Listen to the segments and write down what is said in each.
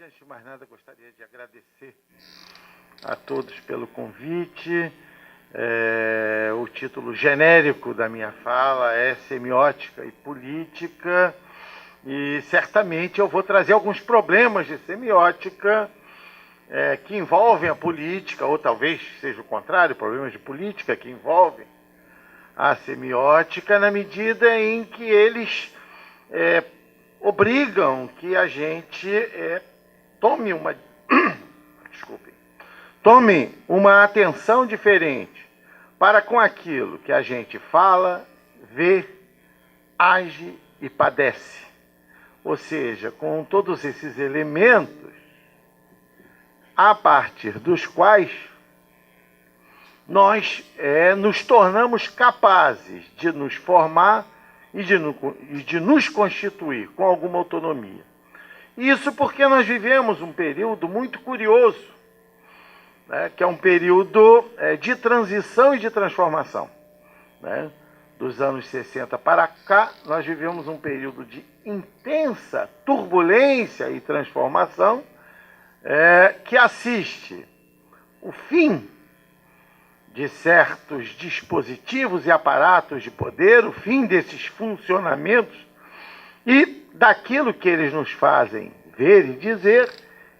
Antes de mais nada, gostaria de agradecer a todos pelo convite. O título genérico da minha fala é Semiótica e Política, e certamente eu vou trazer alguns problemas de semiótica que envolvem a política, ou talvez seja o contrário, problemas de política que envolvem a semiótica, na medida em que eles obrigam que a gente tome uma atenção diferente para com aquilo que a gente fala, vê, age e padece. Ou seja, com todos esses elementos a partir dos quais nós nos tornamos capazes de nos formar e de nos constituir com alguma autonomia. Isso porque nós vivemos um período muito curioso, né, que é um período de transição e de transformação. Né? Dos anos 60 para cá, nós vivemos um período de intensa turbulência e transformação que assiste o fim de certos dispositivos e aparatos de poder, o fim desses funcionamentos e daquilo que eles nos fazem ver e dizer,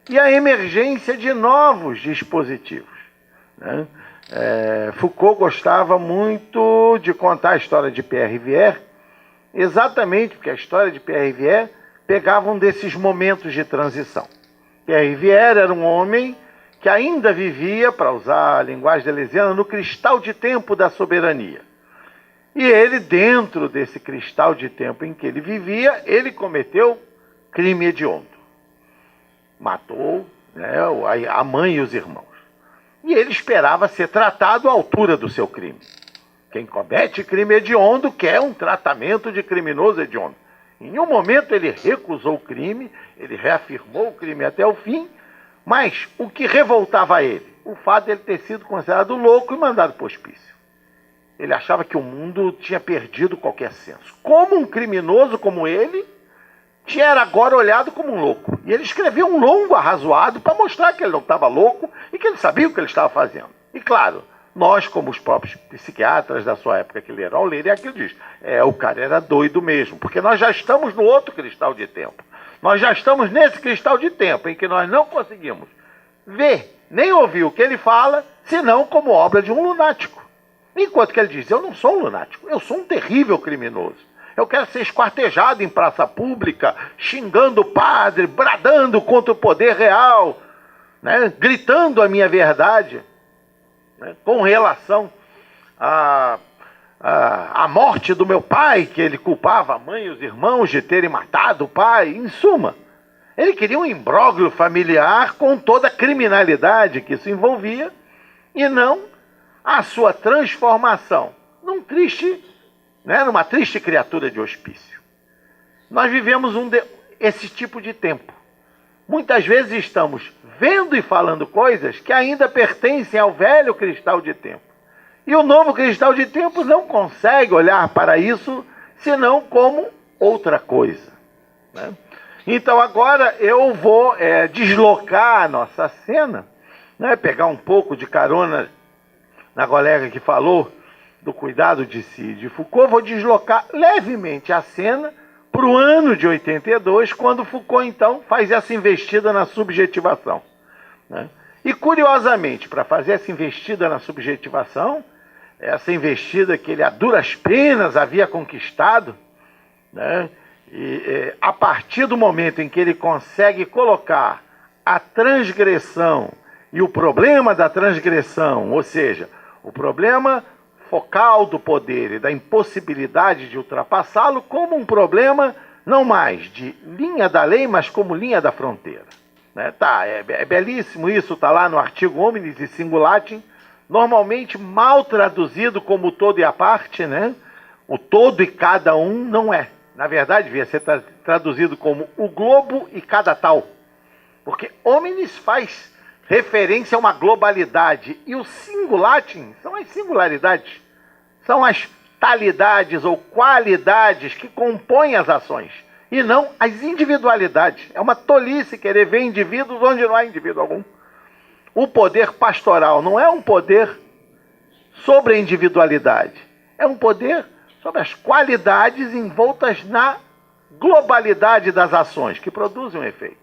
e a emergência de novos dispositivos. Né? Foucault gostava muito de contar a história de Pierre Vier, exatamente porque a história de Pierre Vier pegava um desses momentos de transição. Pierre Vier era um homem que ainda vivia, para usar a linguagem deleuziana, no cristal de tempo da soberania. E ele, dentro desse cristal de tempo em que ele vivia, ele cometeu crime hediondo. Matou a mãe e os irmãos. E ele esperava ser tratado à altura do seu crime. Quem comete crime hediondo quer um tratamento de criminoso hediondo. Em nenhum momento ele recusou o crime, ele reafirmou o crime até o fim, mas o que revoltava ele? O fato de ele ter sido considerado louco e mandado para o hospício. Ele achava que o mundo tinha perdido qualquer senso. Como um criminoso como ele era agora olhado como um louco. E ele escreveu um longo arrazoado para mostrar que ele não estava louco e que ele sabia o que ele estava fazendo. E claro, nós, como os próprios psiquiatras da sua época que leram, ao lerem aquilo, diz, o cara era doido mesmo, porque nós já estamos no outro cristal de tempo. Nós já estamos nesse cristal de tempo em que nós não conseguimos ver nem ouvir o que ele fala, senão como obra de um lunático. Enquanto que ele diz, eu não sou um lunático, eu sou um terrível criminoso. Eu quero ser esquartejado em praça pública, xingando o padre, bradando contra o poder real, né, gritando a minha verdade, né, com relação à morte do meu pai, que ele culpava a mãe e os irmãos de terem matado o pai. Em suma, ele queria um imbróglio familiar com toda a criminalidade que isso envolvia e não a sua transformação numa triste criatura de hospício. Nós vivemos esse tipo de tempo. Muitas vezes estamos vendo e falando coisas que ainda pertencem ao velho cristal de tempo. E o novo cristal de tempo não consegue olhar para isso senão como outra coisa. Né? Então agora eu vou deslocar a nossa cena, né, pegar um pouco de carona na colega que falou do cuidado de si, de Foucault, vou deslocar levemente a cena para o ano de 82, quando Foucault, então, faz essa investida na subjetivação. Né? E, curiosamente, para fazer essa investida na subjetivação, essa investida que ele a duras penas havia conquistado, né? E a partir do momento em que ele consegue colocar a transgressão e o problema da transgressão, ou seja, o problema focal do poder e da impossibilidade de ultrapassá-lo, como um problema não mais de linha da lei, mas como linha da fronteira. Né? É belíssimo isso, está lá no artigo Hominis e Singulatim normalmente mal traduzido como o todo e a parte, né? O todo e cada um não é. Na verdade, devia ser traduzido como o globo e cada tal. Porque hominis faz referência a uma globalidade. E o singulatim são as singularidades. São as talidades ou qualidades que compõem as ações. E não as individualidades. É uma tolice querer ver indivíduos onde não há indivíduo algum. O poder pastoral não é um poder sobre a individualidade. É um poder sobre as qualidades envoltas na globalidade das ações que produzem um efeito.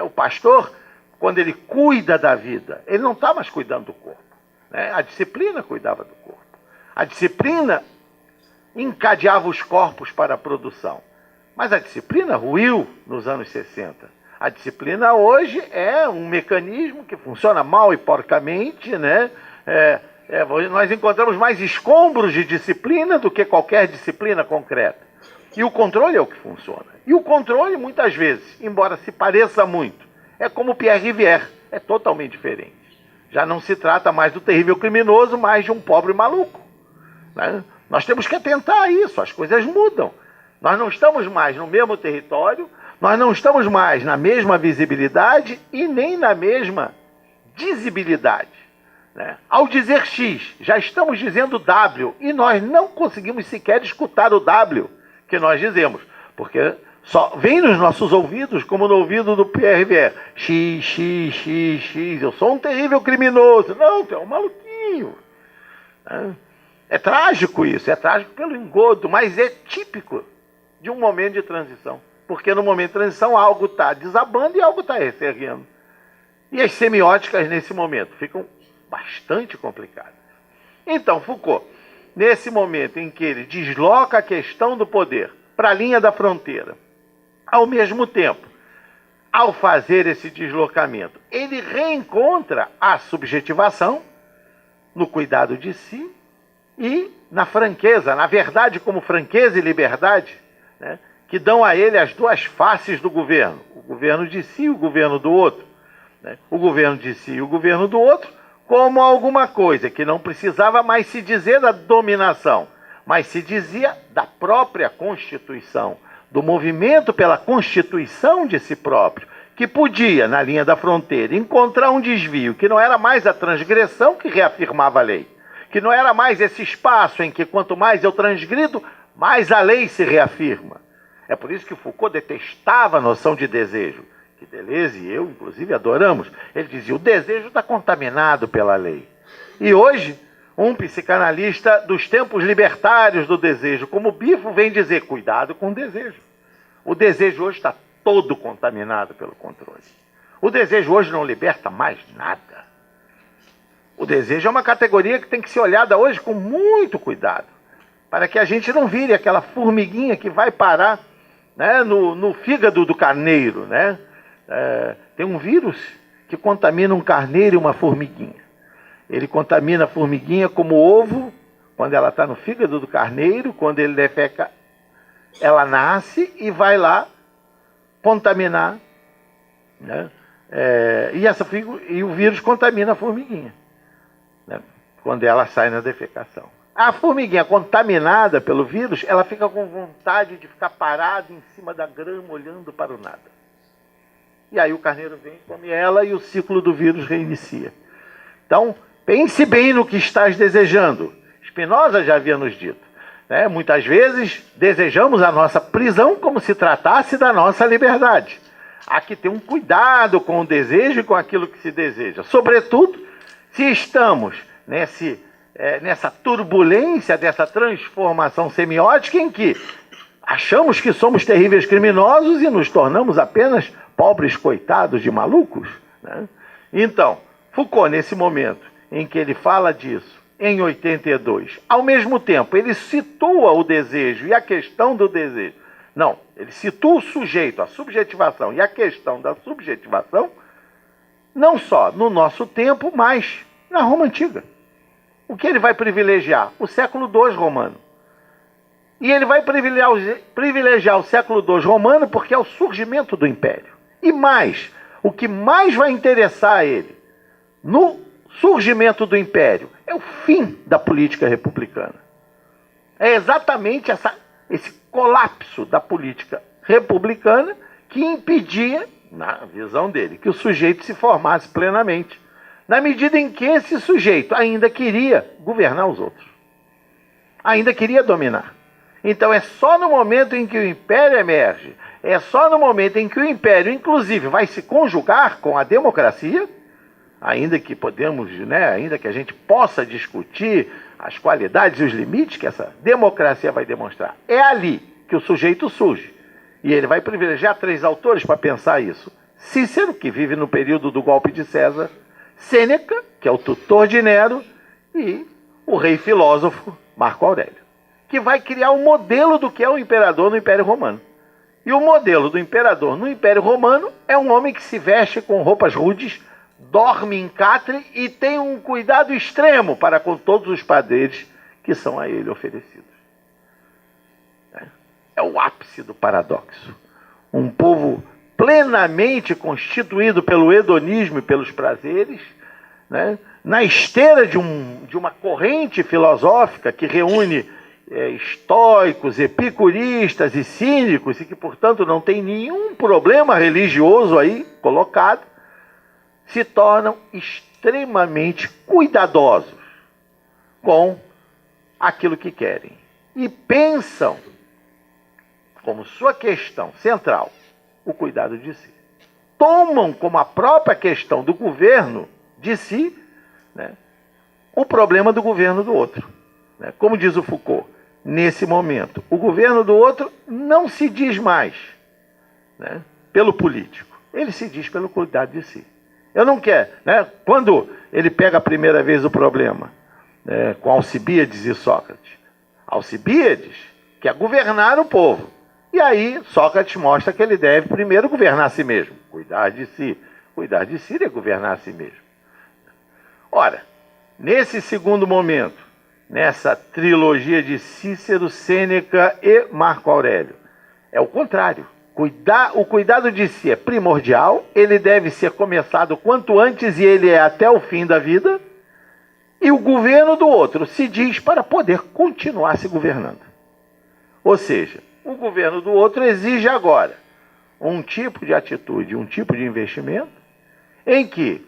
O pastor, quando ele cuida da vida, ele não está mais cuidando do corpo. A disciplina cuidava do corpo. A disciplina encadeava os corpos para a produção. Mas a disciplina ruiu nos anos 60. A disciplina hoje é um mecanismo que funciona mal e porcamente, né? Nós encontramos mais escombros de disciplina do que qualquer disciplina concreta. E o controle é o que funciona. E o controle, muitas vezes, embora se pareça muito, é como Pierre Rivière, é totalmente diferente. Já não se trata mais do terrível criminoso, mas de um pobre maluco. Né? Nós temos que atentar a isso, as coisas mudam. Nós não estamos mais no mesmo território, nós não estamos mais na mesma visibilidade e nem na mesma dizibilidade. Né? Ao dizer X, já estamos dizendo W e nós não conseguimos sequer escutar o W que nós dizemos, porque só vem nos nossos ouvidos, como no ouvido do Pierre Rivière, X, X, X, X, eu sou um terrível criminoso. Não, tu é um maluquinho. É trágico isso, é trágico pelo engodo, mas é típico de um momento de transição. Porque no momento de transição algo está desabando e algo está ressurgindo. E as semióticas nesse momento ficam bastante complicadas. Então, Foucault, nesse momento em que ele desloca a questão do poder para a linha da fronteira, ao mesmo tempo, ao fazer esse deslocamento, ele reencontra a subjetivação no cuidado de si e na franqueza, na verdade como franqueza e liberdade, né, que dão a ele as duas faces do governo, o governo de si e o governo do outro. Né? O governo de si e o governo do outro como alguma coisa que não precisava mais se dizer da dominação, mas se dizia da própria Constituição, do movimento pela constituição de si próprio, que podia, na linha da fronteira, encontrar um desvio, que não era mais a transgressão que reafirmava a lei, que não era mais esse espaço em que quanto mais eu transgrido, mais a lei se reafirma. É por isso que Foucault detestava a noção de desejo, que Deleuze e eu, inclusive, adoramos. Ele dizia, o desejo está contaminado pela lei. E hoje, um psicanalista dos tempos libertários do desejo, como Bifo, vem dizer, cuidado com o desejo. O desejo hoje está todo contaminado pelo controle. O desejo hoje não liberta mais nada. O desejo é uma categoria que tem que ser olhada hoje com muito cuidado, para que a gente não vire aquela formiguinha que vai parar, né, no fígado do carneiro. Né? Tem um vírus que contamina um carneiro e uma formiguinha. Ele contamina a formiguinha como ovo, quando ela está no fígado do carneiro, quando ele defeca, ela nasce e vai lá contaminar. Né? E o vírus contamina a formiguinha, né, quando ela sai na defecação. A formiguinha contaminada pelo vírus, ela fica com vontade de ficar parada em cima da grama, olhando para o nada. E aí o carneiro vem, come ela e o ciclo do vírus reinicia. Então, pense bem no que estás desejando. Spinoza já havia nos dito. Né? Muitas vezes, desejamos a nossa prisão como se tratasse da nossa liberdade. Há que ter um cuidado com o desejo e com aquilo que se deseja. Sobretudo, se estamos nessa turbulência, dessa transformação semiótica em que achamos que somos terríveis criminosos e nos tornamos apenas pobres coitados de malucos. Né? Então, Foucault, nesse momento em que ele fala disso, em 82, ao mesmo tempo, ele situa o desejo e a questão do desejo. Não, ele situa o sujeito, a subjetivação e a questão da subjetivação, não só no nosso tempo, mas na Roma Antiga. O que ele vai privilegiar? O século II romano. E ele vai privilegiar o século II romano porque é o surgimento do Império. E mais, o que mais vai interessar a ele no surgimento do Império é o fim da política republicana. É exatamente esse colapso da política republicana que impedia, na visão dele, que o sujeito se formasse plenamente, na medida em que esse sujeito ainda queria governar os outros, ainda queria dominar. Então é só no momento em que o império emerge, é só no momento em que o império, inclusive, vai se conjugar com a democracia, ainda que ainda que a gente possa discutir as qualidades e os limites que essa democracia vai demonstrar, é ali que o sujeito surge. E ele vai privilegiar 3 autores para pensar isso. Cícero, que vive no período do golpe de César, Sêneca, que é o tutor de Nero, e o rei filósofo Marco Aurélio, que vai criar um modelo do que é o imperador no Império Romano. E o modelo do imperador no Império Romano é um homem que se veste com roupas rudes, dorme em catre e tem um cuidado extremo para com todos os poderes que são a ele oferecidos. É o ápice do paradoxo. Um povo plenamente constituído pelo hedonismo e pelos prazeres, né? Na esteira de uma corrente filosófica que reúne estoicos, epicuristas e cínicos, e que, portanto, não tem nenhum problema religioso aí colocado, se tornam extremamente cuidadosos com aquilo que querem. E pensam como sua questão central o cuidado de si. Tomam como a própria questão do governo de si, né, o problema do governo do outro. Né? Como diz o Foucault, nesse momento, o governo do outro não se diz mais, né, pelo político, ele se diz pelo cuidado de si. Eu não quero, né? Quando ele pega a primeira vez o problema, né, com Alcibíades e Sócrates, Alcibíades quer governar o povo. E aí Sócrates mostra que ele deve primeiro governar a si mesmo. Cuidar de si. Cuidar de si é governar a si mesmo. Ora, nesse segundo momento, nessa trilogia de Cícero, Sêneca e Marco Aurélio, é o contrário. O cuidado de si é primordial, ele deve ser começado quanto antes e ele é até o fim da vida, e o governo do outro se diz para poder continuar se governando. Ou seja, o governo do outro exige agora um tipo de atitude, um tipo de investimento, em que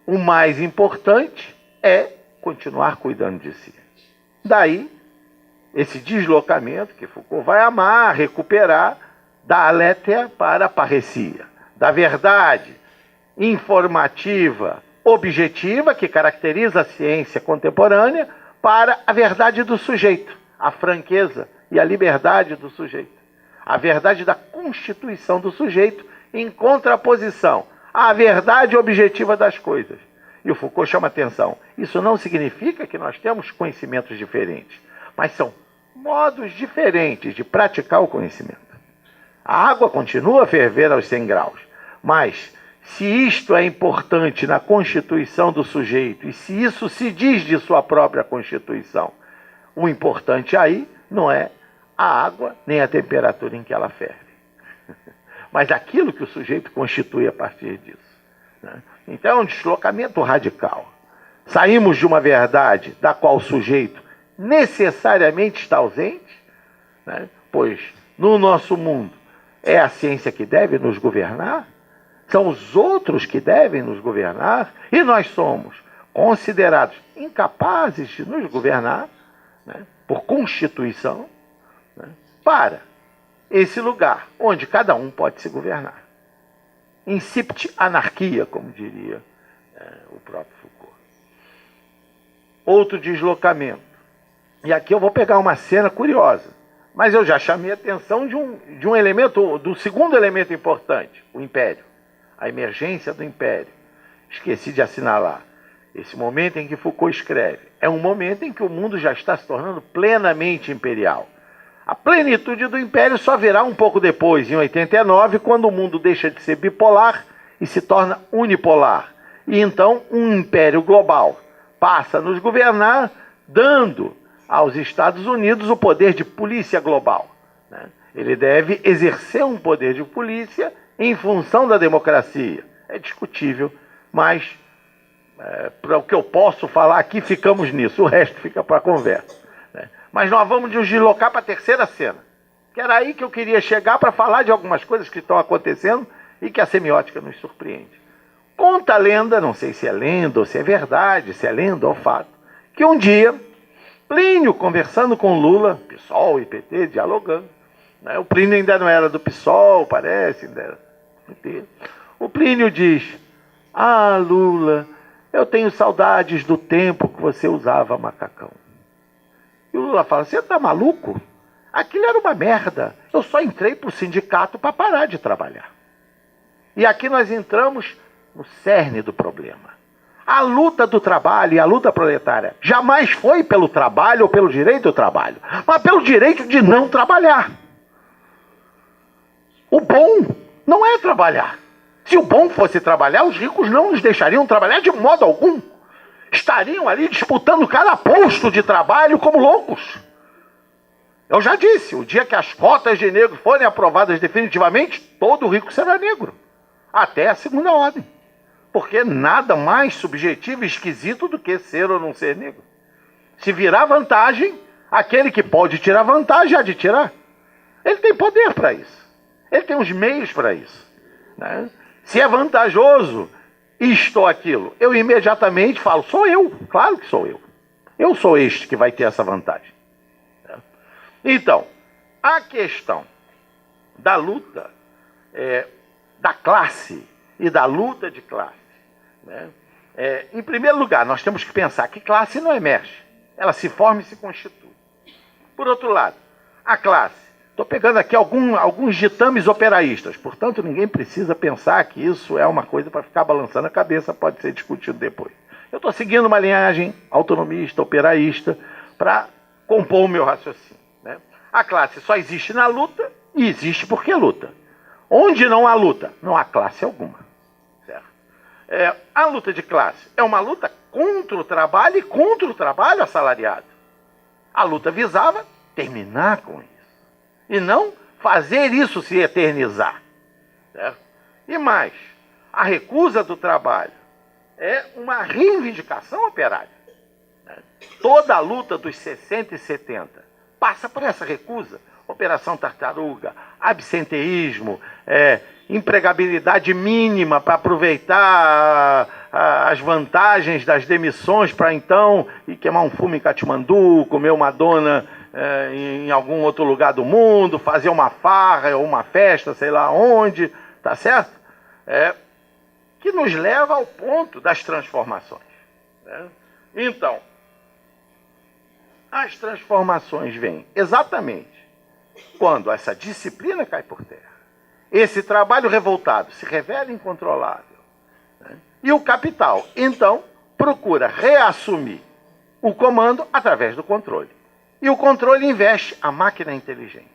o mais importante é continuar cuidando de si. Daí, esse deslocamento que Foucault vai amar, recuperar, da alétheia para a parresia, da verdade informativa, objetiva, que caracteriza a ciência contemporânea, para a verdade do sujeito, a franqueza e a liberdade do sujeito. A verdade da constituição do sujeito em contraposição à verdade objetiva das coisas. E o Foucault chama atenção. Isso não significa que nós temos conhecimentos diferentes, mas são modos diferentes de praticar o conhecimento. A água continua a ferver aos 100 graus, mas se isto é importante na constituição do sujeito, e se isso se diz de sua própria constituição, o importante aí não é a água nem a temperatura em que ela ferve, mas aquilo que o sujeito constitui a partir disso. Né? Então é um deslocamento radical. Saímos de uma verdade da qual o sujeito necessariamente está ausente, né? Pois no nosso mundo é a ciência que deve nos governar, são os outros que devem nos governar, e nós somos considerados incapazes de nos governar, né, por constituição, né, para esse lugar onde cada um pode se governar. Incipit anarquia, como diria o próprio Foucault. Outro deslocamento. E aqui eu vou pegar uma cena curiosa, mas eu já chamei a atenção de um elemento, do segundo elemento importante, o império, a emergência do império. Esqueci de assinalar. Esse momento em que Foucault escreve é um momento em que o mundo já está se tornando plenamente imperial. A plenitude do império só virá um pouco depois, em 89, quando o mundo deixa de ser bipolar e se torna unipolar. E então um império global passa a nos governar, dando aos Estados Unidos o poder de polícia global. Né? Ele deve exercer um poder de polícia em função da democracia. É discutível, mas Para o que eu posso falar aqui, ficamos nisso, o resto fica para a conversa, né? Mas nós vamos nos deslocar para a terceira cena, que era aí que eu queria chegar para falar de algumas coisas que estão acontecendo e que a semiótica nos surpreende. Conta a lenda, não sei se é lenda ou se é verdade, se é lenda ou fato, que um dia, Plínio conversando com Lula, PSOL e PT, dialogando, né? O Plínio ainda não era do PSOL, parece, ainda era do PT. O Plínio diz: "Ah, Lula, eu tenho saudades do tempo que você usava macacão." E o Lula fala: "Você tá maluco? Aquilo era uma merda. Eu só entrei pro sindicato para parar de trabalhar." E aqui nós entramos no cerne do problema. A luta do trabalho e a luta proletária jamais foi pelo trabalho ou pelo direito ao trabalho, mas pelo direito de não trabalhar. O bom não é trabalhar. Se o bom fosse trabalhar, os ricos não nos deixariam trabalhar de modo algum. Estariam ali disputando cada posto de trabalho como loucos. Eu já disse, o dia que as cotas de negro forem aprovadas definitivamente, todo rico será negro. Até a segunda ordem. Porque nada mais subjetivo e esquisito do que ser ou não ser negro. Se virar vantagem, aquele que pode tirar vantagem há de tirar. Ele tem poder para isso. Ele tem os meios para isso, né? Se é vantajoso isto ou aquilo, eu imediatamente falo: sou eu, claro que sou eu. Eu sou este que vai ter essa vantagem. Então, a questão da luta da classe e da luta de classe, né? Em primeiro lugar, nós temos que pensar que classe não emerge, ela se forma e se constitui. Por outro lado, a classe, estou pegando aqui alguns ditames operaístas, portanto ninguém precisa pensar que isso é uma coisa para ficar balançando a cabeça, pode ser discutido depois. Eu estou seguindo uma linhagem autonomista, operaísta, para compor o meu raciocínio, né? A classe só existe na luta e existe porque luta. Onde não há luta, não há classe alguma. Certo? A luta de classe é uma luta contra o trabalho e contra o trabalho assalariado. A luta visava terminar com isso. E não fazer isso se eternizar. Certo? E mais, a recusa do trabalho é uma reivindicação operária. Toda a luta dos 60 e 70 passa por essa recusa. Operação Tartaruga, absenteísmo, empregabilidade mínima para aproveitar as vantagens das demissões para então ir queimar um fumo em Katmandu, comer uma dona em algum outro lugar do mundo, fazer uma farra ou uma festa, sei lá onde, tá certo? Que nos leva ao ponto das transformações, né? Então, as transformações vêm exatamente quando essa disciplina cai por terra, esse trabalho revoltado se revela incontrolável, né? E o capital, então, procura reassumir o comando através do controle. E o controle investe a máquina inteligente.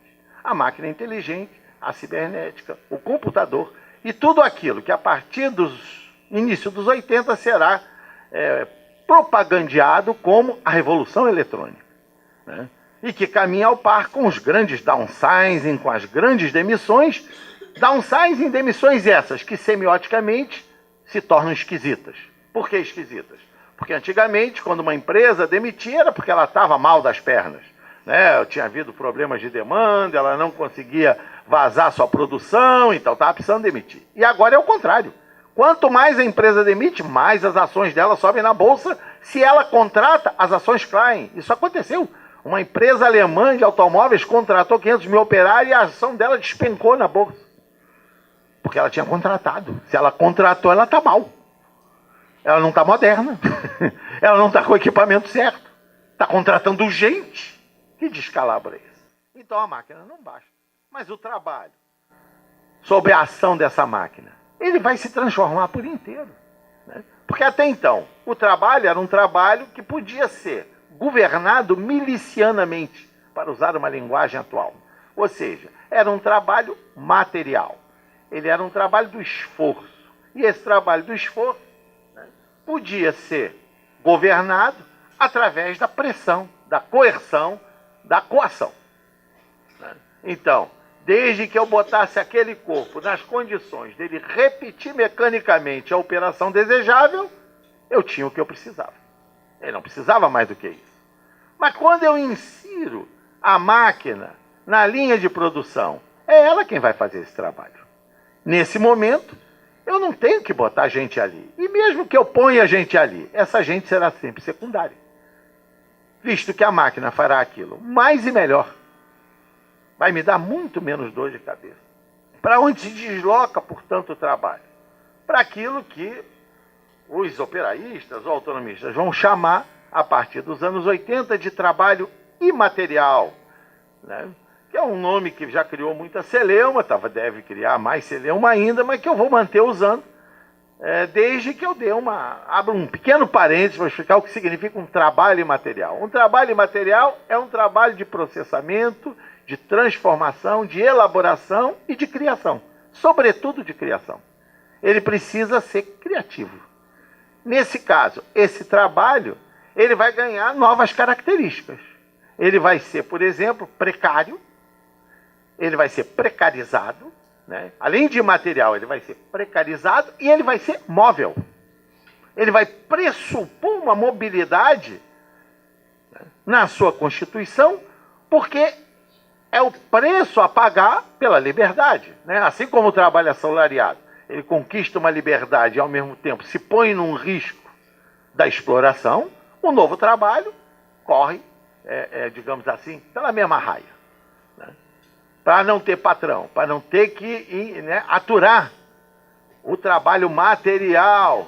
A máquina inteligente, a cibernética, o computador e tudo aquilo que a partir dos início dos 80 será propagandeado como a revolução eletrônica, né? E que caminha ao par com os grandes downsizing, com as grandes demissões. Downsizing, demissões essas que semioticamente se tornam esquisitas. Por que esquisitas? Porque antigamente, quando uma empresa demitia, era porque ela estava mal das pernas, né? Tinha havido problemas de demanda, ela não conseguia vazar sua produção, então estava precisando demitir. E agora é o contrário. Quanto mais a empresa demite, mais as ações dela sobem na bolsa. Se ela contrata, as ações caem. Isso aconteceu. Uma empresa alemã de automóveis contratou 500 mil operários e a ação dela despencou na bolsa. Porque ela tinha contratado. Se ela contratou, ela está mal. Ela não está moderna. Ela não está com o equipamento certo. Está contratando gente. Que descalabro é esse? Então a máquina não baixa. Mas o trabalho, sob a ação dessa máquina, ele vai se transformar por inteiro, né? Porque até então, o trabalho era um trabalho que podia ser governado milicianamente, para usar uma linguagem atual. Ou seja, era um trabalho material. Ele era um trabalho do esforço. E esse trabalho do esforço, né, podia ser governado através da pressão, da coerção, da coação, né? Então, desde que eu botasse aquele corpo nas condições dele repetir mecanicamente a operação desejável, eu tinha o que eu precisava. Ele não precisava mais do que isso. Mas quando eu insiro a máquina na linha de produção, é ela quem vai fazer esse trabalho. Nesse momento, eu não tenho que botar gente ali. E mesmo que eu ponha gente ali, essa gente será sempre secundária. Visto que a máquina fará aquilo mais e melhor. Vai me dar muito menos dor de cabeça. Para onde se desloca, portanto, o trabalho? Para aquilo que os operaístas ou autonomistas vão chamar, a partir dos anos 80, de trabalho imaterial, né? Que é um nome que já criou muita celeuma, deve criar mais celeuma ainda, mas que eu vou manter usando, desde que eu abra um pequeno parênteses para explicar o que significa um trabalho imaterial. Um trabalho imaterial é um trabalho de processamento, de transformação, de elaboração e de criação, sobretudo de criação. Ele precisa ser criativo. Nesse caso, esse trabalho, ele vai ganhar novas características. Ele vai ser, por exemplo, precário, ele vai ser precarizado, né? Além de material, ele vai ser precarizado e ele vai ser móvel. Ele vai pressupor uma mobilidade, né, na sua constituição, porque é o preço a pagar pela liberdade, né? Assim como o trabalho assalariado, ele conquista uma liberdade e, ao mesmo tempo, se põe num risco da exploração, o novo trabalho corre, digamos assim, pela mesma raia, né? Para não ter patrão, para não ter que, né, aturar o trabalho material,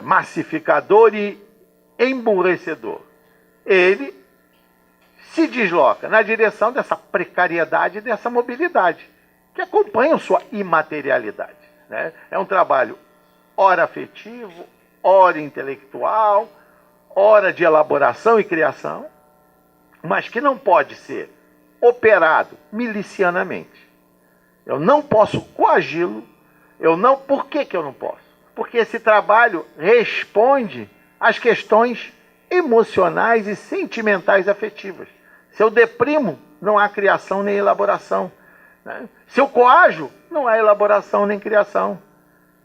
massificador e emburrecedor. Ele se desloca na direção dessa precariedade e dessa mobilidade, que acompanham sua imaterialidade, né? É um trabalho ora afetivo, ora intelectual, ora de elaboração e criação, mas que não pode ser operado milicianamente. Eu não posso coagi-lo. Por que eu não posso? Porque esse trabalho responde às questões emocionais e sentimentais afetivas. Se eu deprimo, não há criação nem elaboração, né? Se eu coajo, não há elaboração nem criação.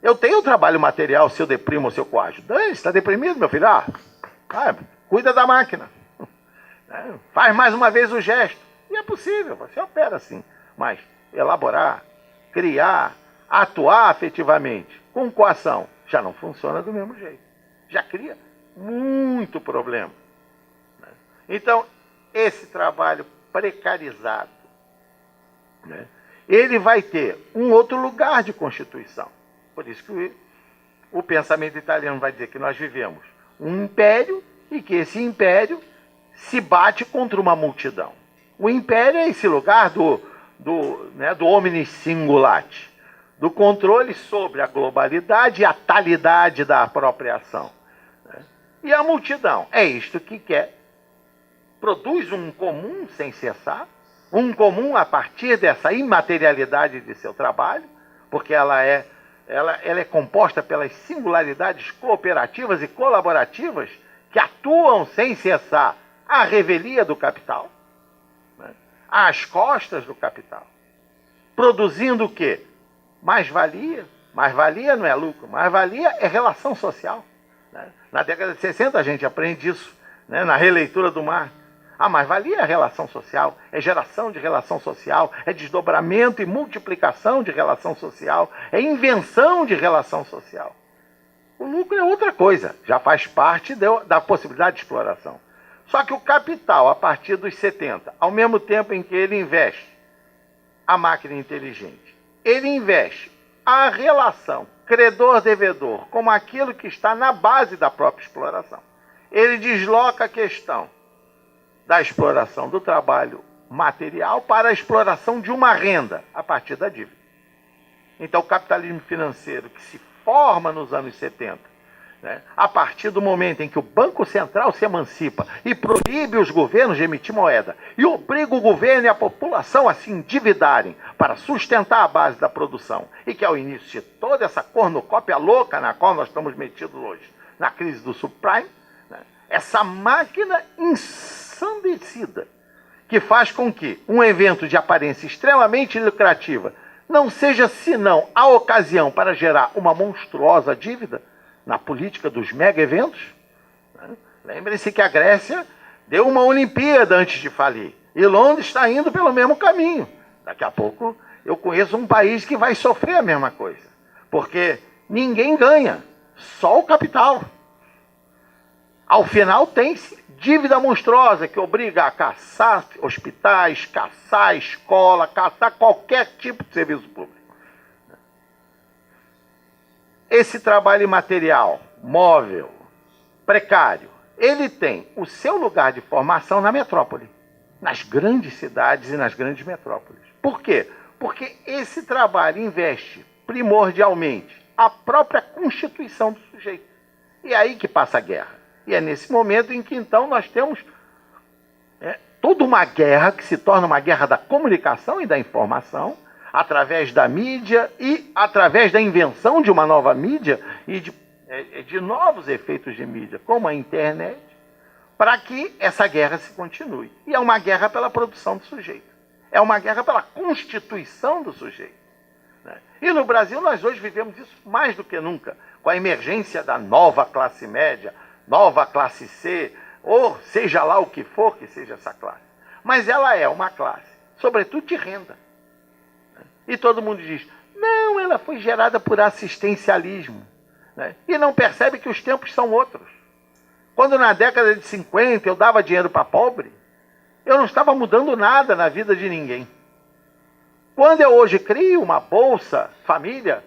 Eu tenho trabalho material se eu deprimo ou se eu coajo. Você está deprimido, meu filho? Cuida da máquina. Faz mais uma vez o gesto. E é possível, você opera assim. Mas elaborar, criar, atuar afetivamente, com coação, já não funciona do mesmo jeito. Já cria muito problema, né? Então, esse trabalho precarizado, né, ele vai ter um outro lugar de constituição. Por isso que o pensamento italiano vai dizer que nós vivemos um império e que esse império se bate contra uma multidão. O império é esse lugar do omnis singulate, do controle sobre a globalidade e a talidade da apropriação, né? E a multidão é isto que quer, produz um comum sem cessar, um comum a partir dessa imaterialidade de seu trabalho, porque ela é composta pelas singularidades cooperativas e colaborativas que atuam sem cessar à revelia do capital, né, às costas do capital, produzindo o quê? Mais-valia. Mais-valia não é lucro, mais-valia é relação social, né? Na década de 60 a gente aprende isso, né, na releitura do Marx. A mais-valia é relação social, é geração de relação social, é desdobramento e multiplicação de relação social, é invenção de relação social. O lucro é outra coisa, já faz parte da possibilidade de exploração. Só que o capital, a partir dos 70, ao mesmo tempo em que ele investe a máquina inteligente, ele investe a relação credor-devedor como aquilo que está na base da própria exploração. Ele desloca a questão da exploração do trabalho material para a exploração de uma renda a partir da dívida. Então, o capitalismo financeiro que se forma nos anos 70, né, a partir do momento em que o Banco Central se emancipa e proíbe os governos de emitir moeda e obriga o governo e a população a se endividarem para sustentar a base da produção, e que é o início de toda essa cornucópia louca na qual nós estamos metidos hoje, na crise do subprime, né, essa máquina ensandecida que faz com que um evento de aparência extremamente lucrativa não seja senão a ocasião para gerar uma monstruosa dívida, na política dos mega-eventos. Lembrem-se que a Grécia deu uma Olimpíada antes de falir. E Londres está indo pelo mesmo caminho. Daqui a pouco eu conheço um país que vai sofrer a mesma coisa. Porque ninguém ganha, só o capital. Ao final tem-se dívida monstruosa que obriga a caçar hospitais, caçar escola, caçar qualquer tipo de serviço público. Esse trabalho imaterial, móvel, precário, ele tem o seu lugar de formação na metrópole, nas grandes cidades e nas grandes metrópoles. Por quê? Porque esse trabalho investe primordialmente a própria constituição do sujeito. E é aí que passa a guerra. E é nesse momento em que, então, nós temos toda uma guerra que se torna uma guerra da comunicação e da informação, através da mídia e através da invenção de uma nova mídia e de novos efeitos de mídia, como a internet, para que essa guerra se continue. E é uma guerra pela produção do sujeito. É uma guerra pela constituição do sujeito. E no Brasil nós hoje vivemos isso mais do que nunca, com a emergência da nova classe média, nova classe C, ou seja lá o que for que seja essa classe. Mas ela é uma classe, sobretudo de renda. E todo mundo diz, não, ela foi gerada por assistencialismo. E não percebe que os tempos são outros. Quando na década de 50 eu dava dinheiro para pobre, eu não estava mudando nada na vida de ninguém. Quando eu hoje crio uma Bolsa Família,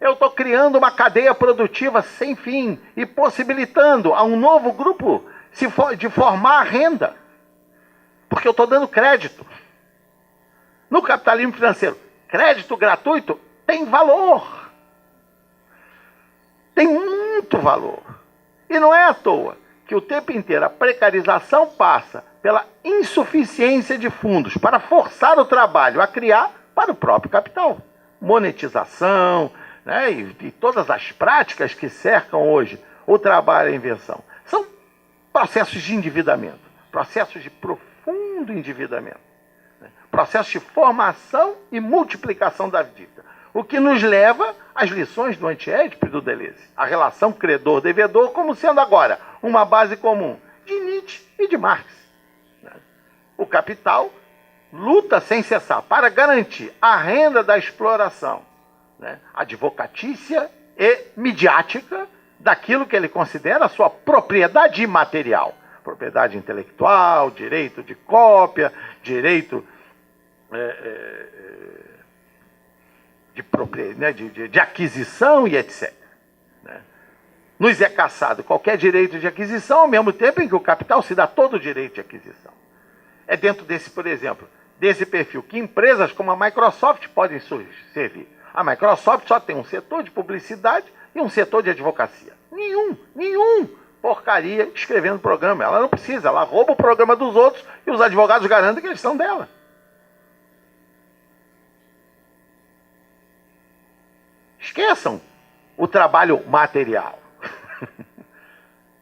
eu estou criando uma cadeia produtiva sem fim e possibilitando a um novo grupo de formar renda. Porque eu estou dando crédito. No capitalismo financeiro, crédito gratuito tem valor. Tem muito valor. E não é à toa que o tempo inteiro a precarização passa pela insuficiência de fundos para forçar o trabalho a criar para o próprio capital. Monetização, e todas as práticas que cercam hoje o trabalho e a invenção. São processos de endividamento, processos de profundo endividamento, processos de formação e multiplicação da dívida. O que nos leva às lições do Antiédipo e do Deleuze. A relação credor-devedor como sendo agora uma base comum de Nietzsche e de Marx. O capital luta sem cessar para garantir a renda da exploração, advocatícia e midiática daquilo que ele considera a sua propriedade imaterial. Propriedade intelectual, direito de cópia, direito de aquisição e etc. Nos é cassado qualquer direito de aquisição, ao mesmo tempo em que o capital se dá todo o direito de aquisição. É dentro desse, por exemplo, desse perfil que empresas como a Microsoft podem servir. A Microsoft só tem um setor de publicidade e um setor de advocacia. Nenhum porcaria escrevendo programa. Ela não precisa, ela rouba o programa dos outros e os advogados garantem que eles são dela. Esqueçam o trabalho material.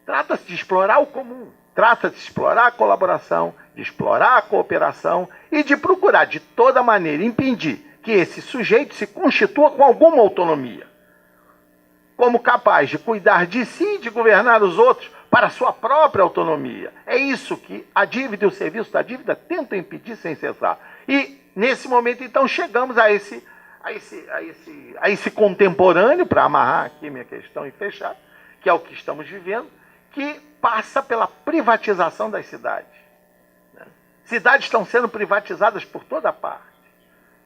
Trata-se de explorar o comum. Trata-se de explorar a colaboração, de explorar a cooperação e de procurar de toda maneira impedir que esse sujeito se constitua com alguma autonomia, como capaz de cuidar de si e de governar os outros para a sua própria autonomia. É isso que a dívida e o serviço da dívida tentam impedir sem cessar. E, nesse momento, então, chegamos a esse contemporâneo, para amarrar aqui minha questão e fechar, que é o que estamos vivendo, que passa pela privatização das cidades. Cidades estão sendo privatizadas por toda parte.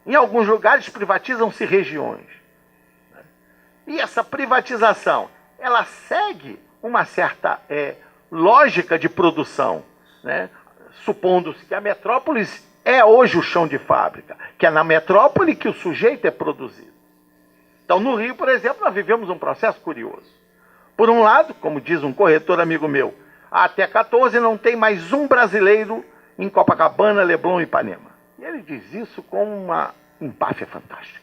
Em alguns lugares privatizam-se regiões. E essa privatização, ela segue uma certa lógica de produção, supondo-se que a metrópole é hoje o chão de fábrica, que é na metrópole que o sujeito é produzido. Então, no Rio, por exemplo, nós vivemos um processo curioso. Por um lado, como diz um corretor amigo meu, até 14 não tem mais um brasileiro em Copacabana, Leblon e Ipanema. E ele diz isso com uma empáfia fantástica.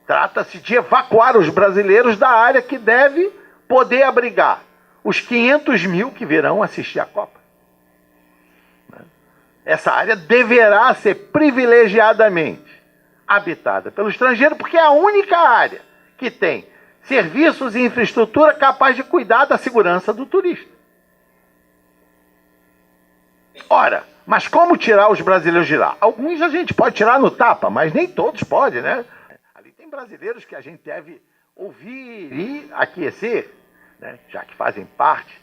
Trata-se de evacuar os brasileiros da área que deve poder abrigar os 500 mil que virão assistir à Copa. Essa área deverá ser privilegiadamente habitada pelo estrangeiro, porque é a única área que tem serviços e infraestrutura capaz de cuidar da segurança do turista. Ora, mas como tirar os brasileiros de lá? Alguns a gente pode tirar no tapa, mas nem todos podem, né? Ali tem brasileiros que a gente deve ouvir e aquecer, né? Já que fazem parte,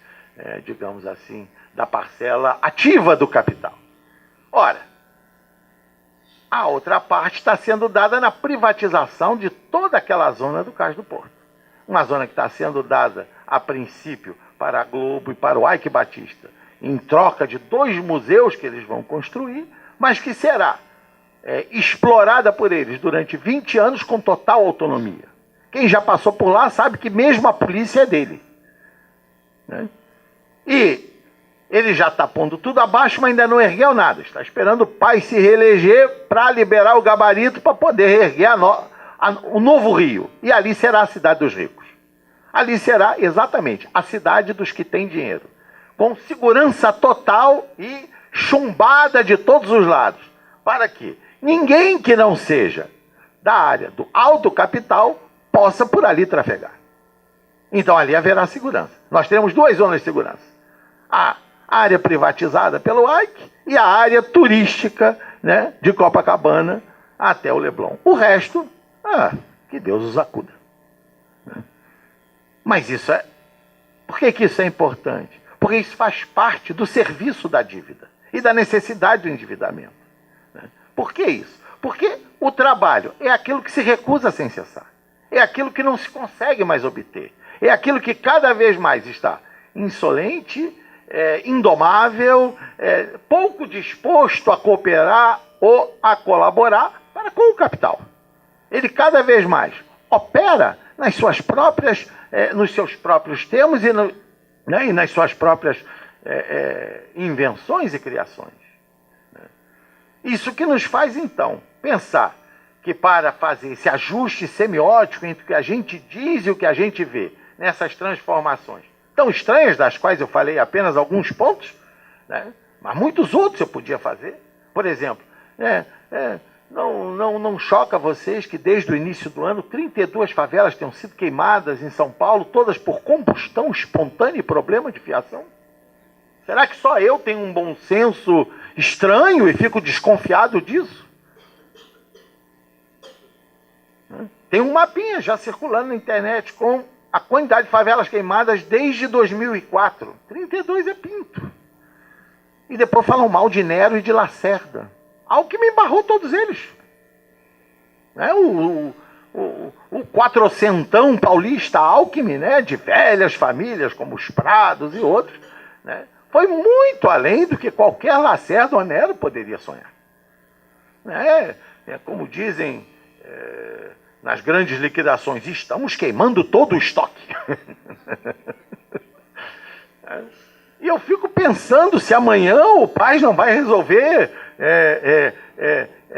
digamos assim, da parcela ativa do capital. Ora, a outra parte está sendo dada na privatização de toda aquela zona do Cais do Porto. Uma zona que está sendo dada, a princípio, para a Globo e para o Ike Batista, em troca de 2 museus que eles vão construir, mas que será explorada por eles durante 20 anos com total autonomia. Quem já passou por lá sabe que mesmo a polícia é dele, né? E ele já está pondo tudo abaixo, mas ainda não ergueu nada. Está esperando o pai se reeleger para liberar o gabarito para poder erguer o novo Rio. E ali será a cidade dos ricos. Ali será exatamente a cidade dos que têm dinheiro, com segurança total e chumbada de todos os lados, para que ninguém que não seja da área do alto capital possa por ali trafegar. Então ali haverá segurança. Nós teremos 2 zonas de segurança. A área privatizada pelo Ike e a área turística, né, de Copacabana até o Leblon. O resto, que Deus os acuda. Mas isso por que isso é importante? Porque isso faz parte do serviço da dívida e da necessidade do endividamento. Por que isso? Porque o trabalho é aquilo que se recusa sem cessar. É aquilo que não se consegue mais obter. É aquilo que cada vez mais está insolente, indomável, pouco disposto a cooperar ou a colaborar para com o capital. Ele cada vez mais opera nas suas próprias, nos seus próprios termos e nas suas próprias invenções e criações. Isso que nos faz, então, pensar que para fazer esse ajuste semiótico entre o que a gente diz e o que a gente vê nessas transformações tão estranhas, das quais eu falei apenas alguns pontos, né? Mas muitos outros eu podia fazer. Por exemplo, não choca vocês que desde o início do ano 32 favelas tenham sido queimadas em São Paulo, todas por combustão espontânea e problema de fiação? Será que só eu tenho um bom senso estranho e fico desconfiado disso? Tem um mapinha já circulando na internet com a quantidade de favelas queimadas desde 2004. 32 é pinto. E depois falam mal de Nero e de Lacerda. Algo que me embarrou todos eles. O quatrocentão paulista Alckmin, né, de velhas famílias como os Prados e outros, né, foi muito além do que qualquer Lacerda ou Nero poderia sonhar. Como dizem nas grandes liquidações, estamos queimando todo o estoque. E eu fico pensando se amanhã o Paz não vai resolver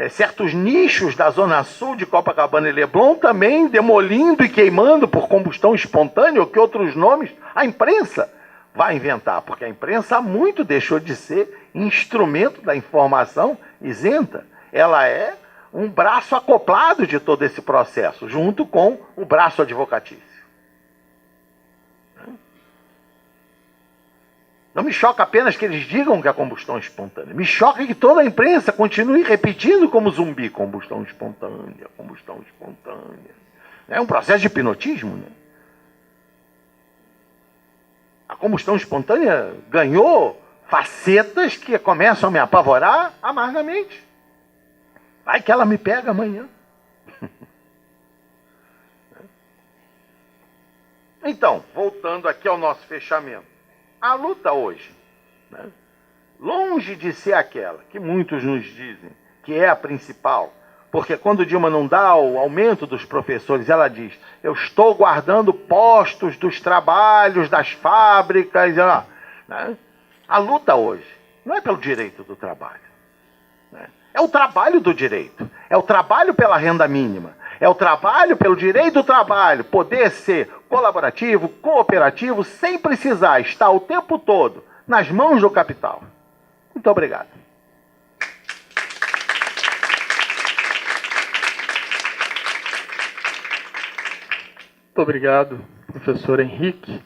certos nichos da Zona Sul de Copacabana e Leblon também demolindo e queimando por combustão espontânea, ou que outros nomes a imprensa vai inventar, porque a imprensa há muito deixou de ser instrumento da informação isenta. Ela é um braço acoplado de todo esse processo, junto com o braço advocatício. Não me choca apenas que eles digam que é combustão espontânea. Me choca que toda a imprensa continue repetindo como zumbi: combustão espontânea, combustão espontânea. É um processo de hipnotismo, né? A combustão espontânea ganhou facetas que começam a me apavorar amargamente. Vai que ela me pega amanhã. Então, voltando aqui ao nosso fechamento. A luta hoje, né, longe de ser aquela que muitos nos dizem que é a principal, porque quando Dilma não dá o aumento dos professores, ela diz: eu estou guardando postos dos trabalhos, das fábricas, né? A luta hoje não é pelo direito do trabalho, né? É o trabalho do direito, é o trabalho pela renda mínima, é o trabalho pelo direito do trabalho, poder ser colaborativo, cooperativo, sem precisar estar o tempo todo nas mãos do capital. Muito obrigado. Muito obrigado, professor Henrique.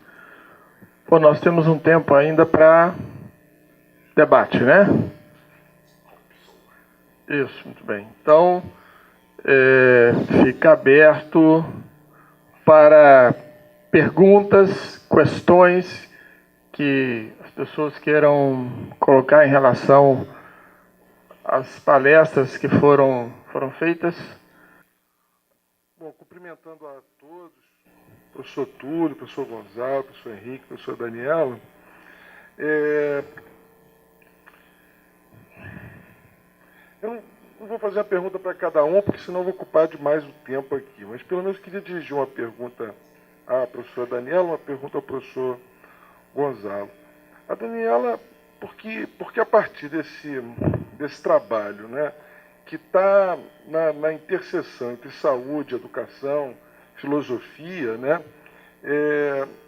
Bom, nós temos um tempo ainda para debate, né? Isso, muito bem. Então, fica aberto para perguntas, questões que as pessoas queiram colocar em relação às palestras que foram feitas. Bom, cumprimentando a todos, professor Túlio, professor Gonzalo, professor Henrique, professor Daniela. Eu não vou fazer a pergunta para cada um, porque senão eu vou ocupar demais o tempo aqui. Mas pelo menos queria dirigir uma pergunta à professora Daniela, uma pergunta ao professor Gonzalo. A Daniela, porque a partir desse trabalho, né, que está na interseção entre saúde, educação, filosofia, né,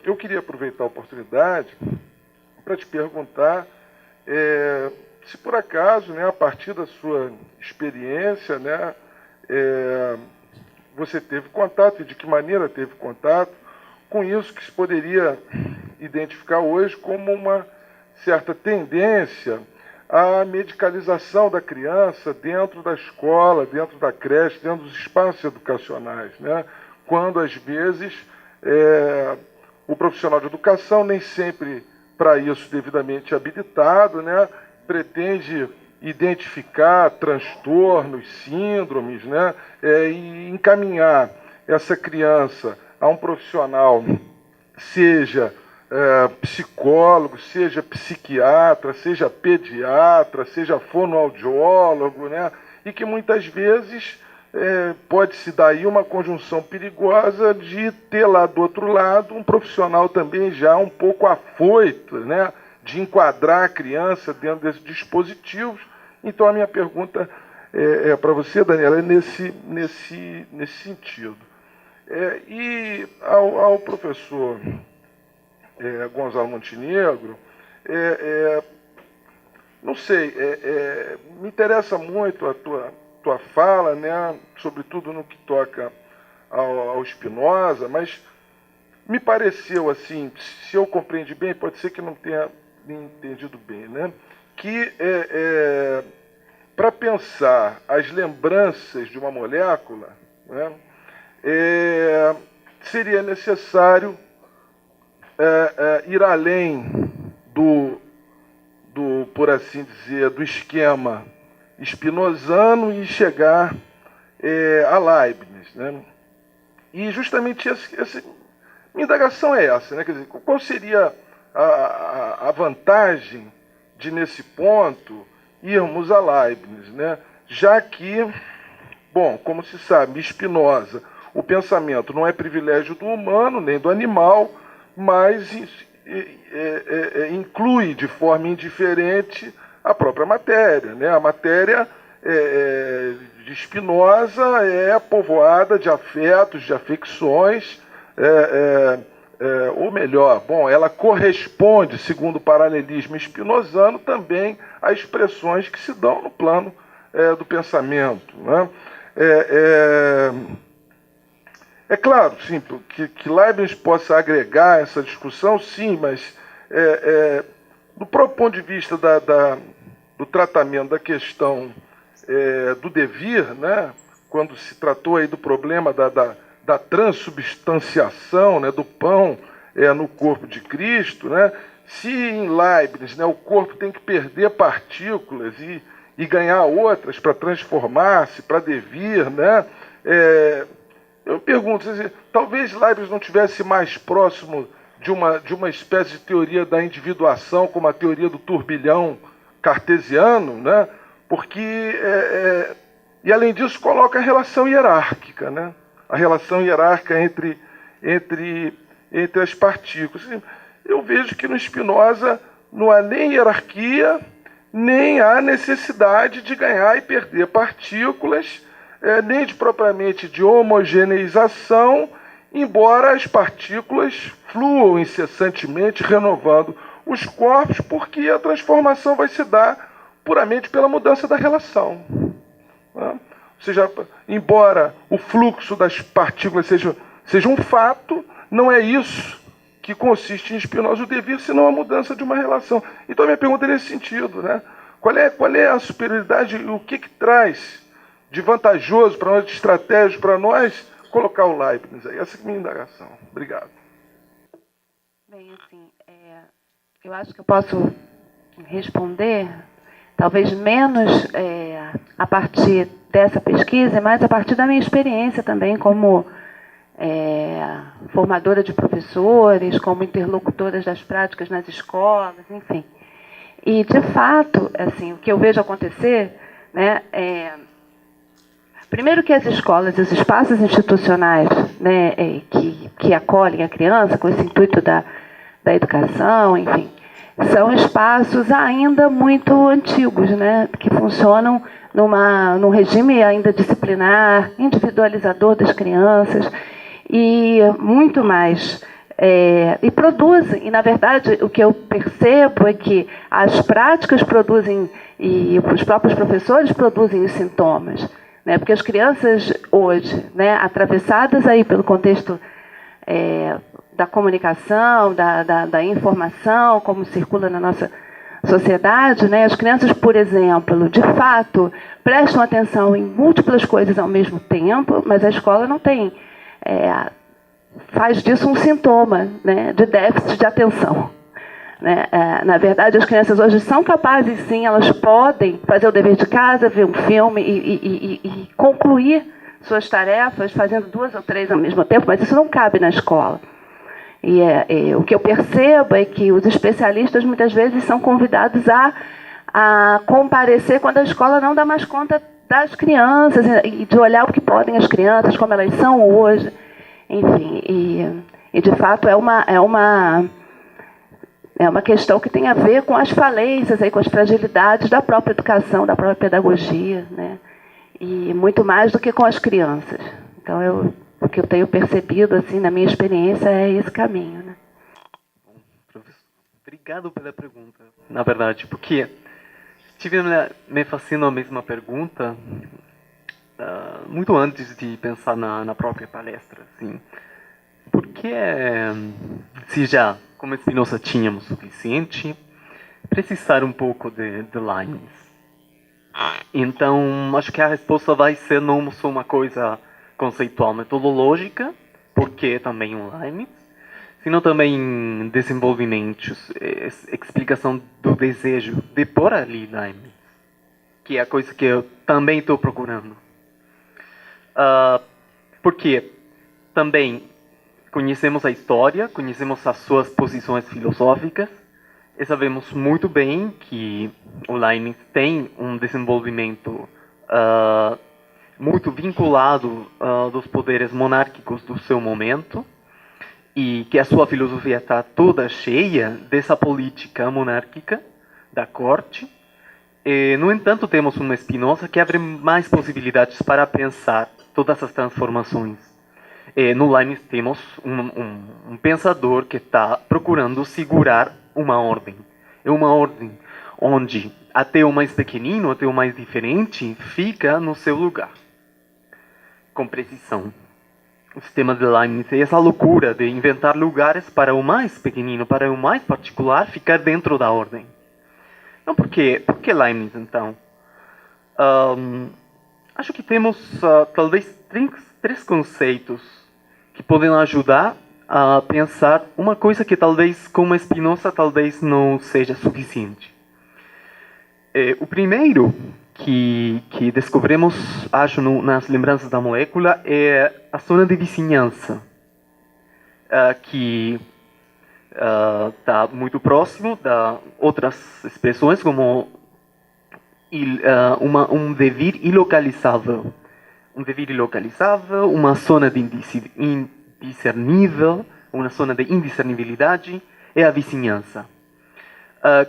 eu queria aproveitar a oportunidade para te perguntar se por acaso, né, a partir da sua experiência, né, você teve contato e de que maneira teve contato com isso que se poderia identificar hoje como uma certa tendência à medicalização da criança dentro da escola, dentro da creche, dentro dos espaços educacionais, né? Quando, às vezes, o profissional de educação, nem sempre para isso devidamente habilitado, né, pretende identificar transtornos, síndromes, né, e encaminhar essa criança a um profissional, seja psicólogo, seja psiquiatra, seja pediatra, seja fonoaudiólogo, né, e que muitas vezes pode se dar aí uma conjunção perigosa de ter lá do outro lado um profissional também já um pouco afoito, né, de enquadrar a criança dentro desses dispositivos. Então a minha pergunta para você, Daniela, é nesse sentido. E ao professor Gonzalo Montenegro, não sei, me interessa muito a tua fala, né, sobretudo no que toca ao Spinoza, mas me pareceu assim, se eu compreendi bem, pode ser que não tenha me entendido bem, né, que para pensar as lembranças de uma molécula, né, seria necessário ir além por assim dizer, do esquema spinozano e chegar a Leibniz, né? E justamente minha indagação é essa, né? Quer dizer, qual seria a vantagem de, nesse ponto, irmos a Leibniz, né? Já que, bom, como se sabe, Spinoza, o pensamento não é privilégio do humano, nem do animal, mas inclui de forma indiferente a própria matéria, né? A matéria de Spinoza é povoada de afetos, de afecções, ou melhor, bom, ela corresponde, segundo o paralelismo spinozano, também a expressões que se dão no plano do pensamento, né? É claro, sim, que Leibniz possa agregar essa discussão, sim, mas do próprio ponto de vista do tratamento da questão do devir, né, quando se tratou aí do problema da transubstanciação, né, do pão no corpo de Cristo, né, se em Leibniz, né, o corpo tem que perder partículas e ganhar outras para transformar-se, para devir, né, eu pergunto, talvez Leibniz não tivesse mais próximo de uma espécie de teoria da individuação, como a teoria do turbilhão cartesiano, né? Porque, e além disso, coloca a relação hierárquica, né? A relação hierárquica entre as partículas. Eu vejo que no Spinoza não há nem hierarquia, nem há necessidade de ganhar e perder partículas, nem propriamente de homogeneização, embora as partículas fluam incessantemente, renovando os corpos, porque a transformação vai se dar puramente pela mudança da relação, né? Ou seja, embora o fluxo das partículas seja seja um fato, não é isso que consiste em Spinoza o devir, senão a mudança de uma relação. Então a minha pergunta é nesse sentido, né? Qual é a superioridade e o que traz de vantajoso para nós, de estratégico para nós, colocar o Leibniz aí? Essa é a minha indagação. Obrigado. Bem, assim, eu acho que eu posso responder, talvez menos a partir dessa pesquisa, mas a partir da minha experiência também como formadora de professores, como interlocutora das práticas nas escolas, enfim. E, de fato, assim, o que eu vejo acontecer, né, primeiro que as escolas, os espaços institucionais, né, que acolhem a criança com esse intuito da educação, enfim, são espaços ainda muito antigos, né, que funcionam num regime ainda disciplinar, individualizador das crianças, e muito mais. E produzem, e na verdade o que eu percebo é que as práticas produzem, e os próprios professores produzem os sintomas, né? Porque as crianças hoje, né, atravessadas aí pelo contexto da comunicação, da informação, como circula na nossa sociedade, né, as crianças, por exemplo, de fato, prestam atenção em múltiplas coisas ao mesmo tempo, mas a escola não tem... faz disso um sintoma, né, de déficit de atenção. Né? Na verdade, as crianças hoje são capazes, sim, elas podem fazer o dever de casa, ver um filme e concluir suas tarefas fazendo 2 ou 3 ao mesmo tempo, mas isso não cabe na escola. E o que eu percebo é que os especialistas muitas vezes são convidados a comparecer quando a escola não dá mais conta das crianças e de olhar o que podem as crianças, como elas são hoje. Enfim, e de fato é uma questão que tem a ver com as falências, aí, com as fragilidades da própria educação, da própria pedagogia, né? E muito mais do que com as crianças. Então, o que eu tenho percebido assim, na minha experiência é esse caminho. Né? Bom, professor, obrigado pela pergunta. Na verdade, porque tive me fazendo a mesma pergunta muito antes de pensar na própria palestra, assim, porque se já, como Spinoza, tínhamos suficiente, precisar um pouco de Leibniz. Então, acho que a resposta vai ser não só uma coisa conceitual, metodológica, porque também um Leibniz, sino também desenvolvimento, explicação do desejo de pôr ali Leibniz, que é a coisa que eu também estou procurando. Porque também conhecemos a história, conhecemos as suas posições filosóficas e sabemos muito bem que o Leibniz tem um desenvolvimento muito vinculado dos poderes monárquicos do seu momento e que a sua filosofia está toda cheia dessa política monárquica da corte. No entanto, temos uma Spinoza que abre mais possibilidades para pensar todas as transformações. No Leibniz temos um pensador que está procurando segurar uma ordem. É uma ordem onde até o mais pequenino, até o mais diferente, fica no seu lugar, com precisão. O sistema de Leibniz é essa loucura de inventar lugares para o mais pequenino, para o mais particular, ficar dentro da ordem. Então, por que Leibniz, então? Acho que temos talvez três conceitos que podem ajudar a pensar uma coisa que talvez, como Spinoza, talvez não seja suficiente. O primeiro que descobrimos, acho, nas lembranças da molécula, é a zona de vizinhança, que está muito próximo de outras expressões, como um devir ilocalizável. Um devir ilocalizável, uma zona de indiscernível, uma zona de indiscernibilidade, é a vizinhança.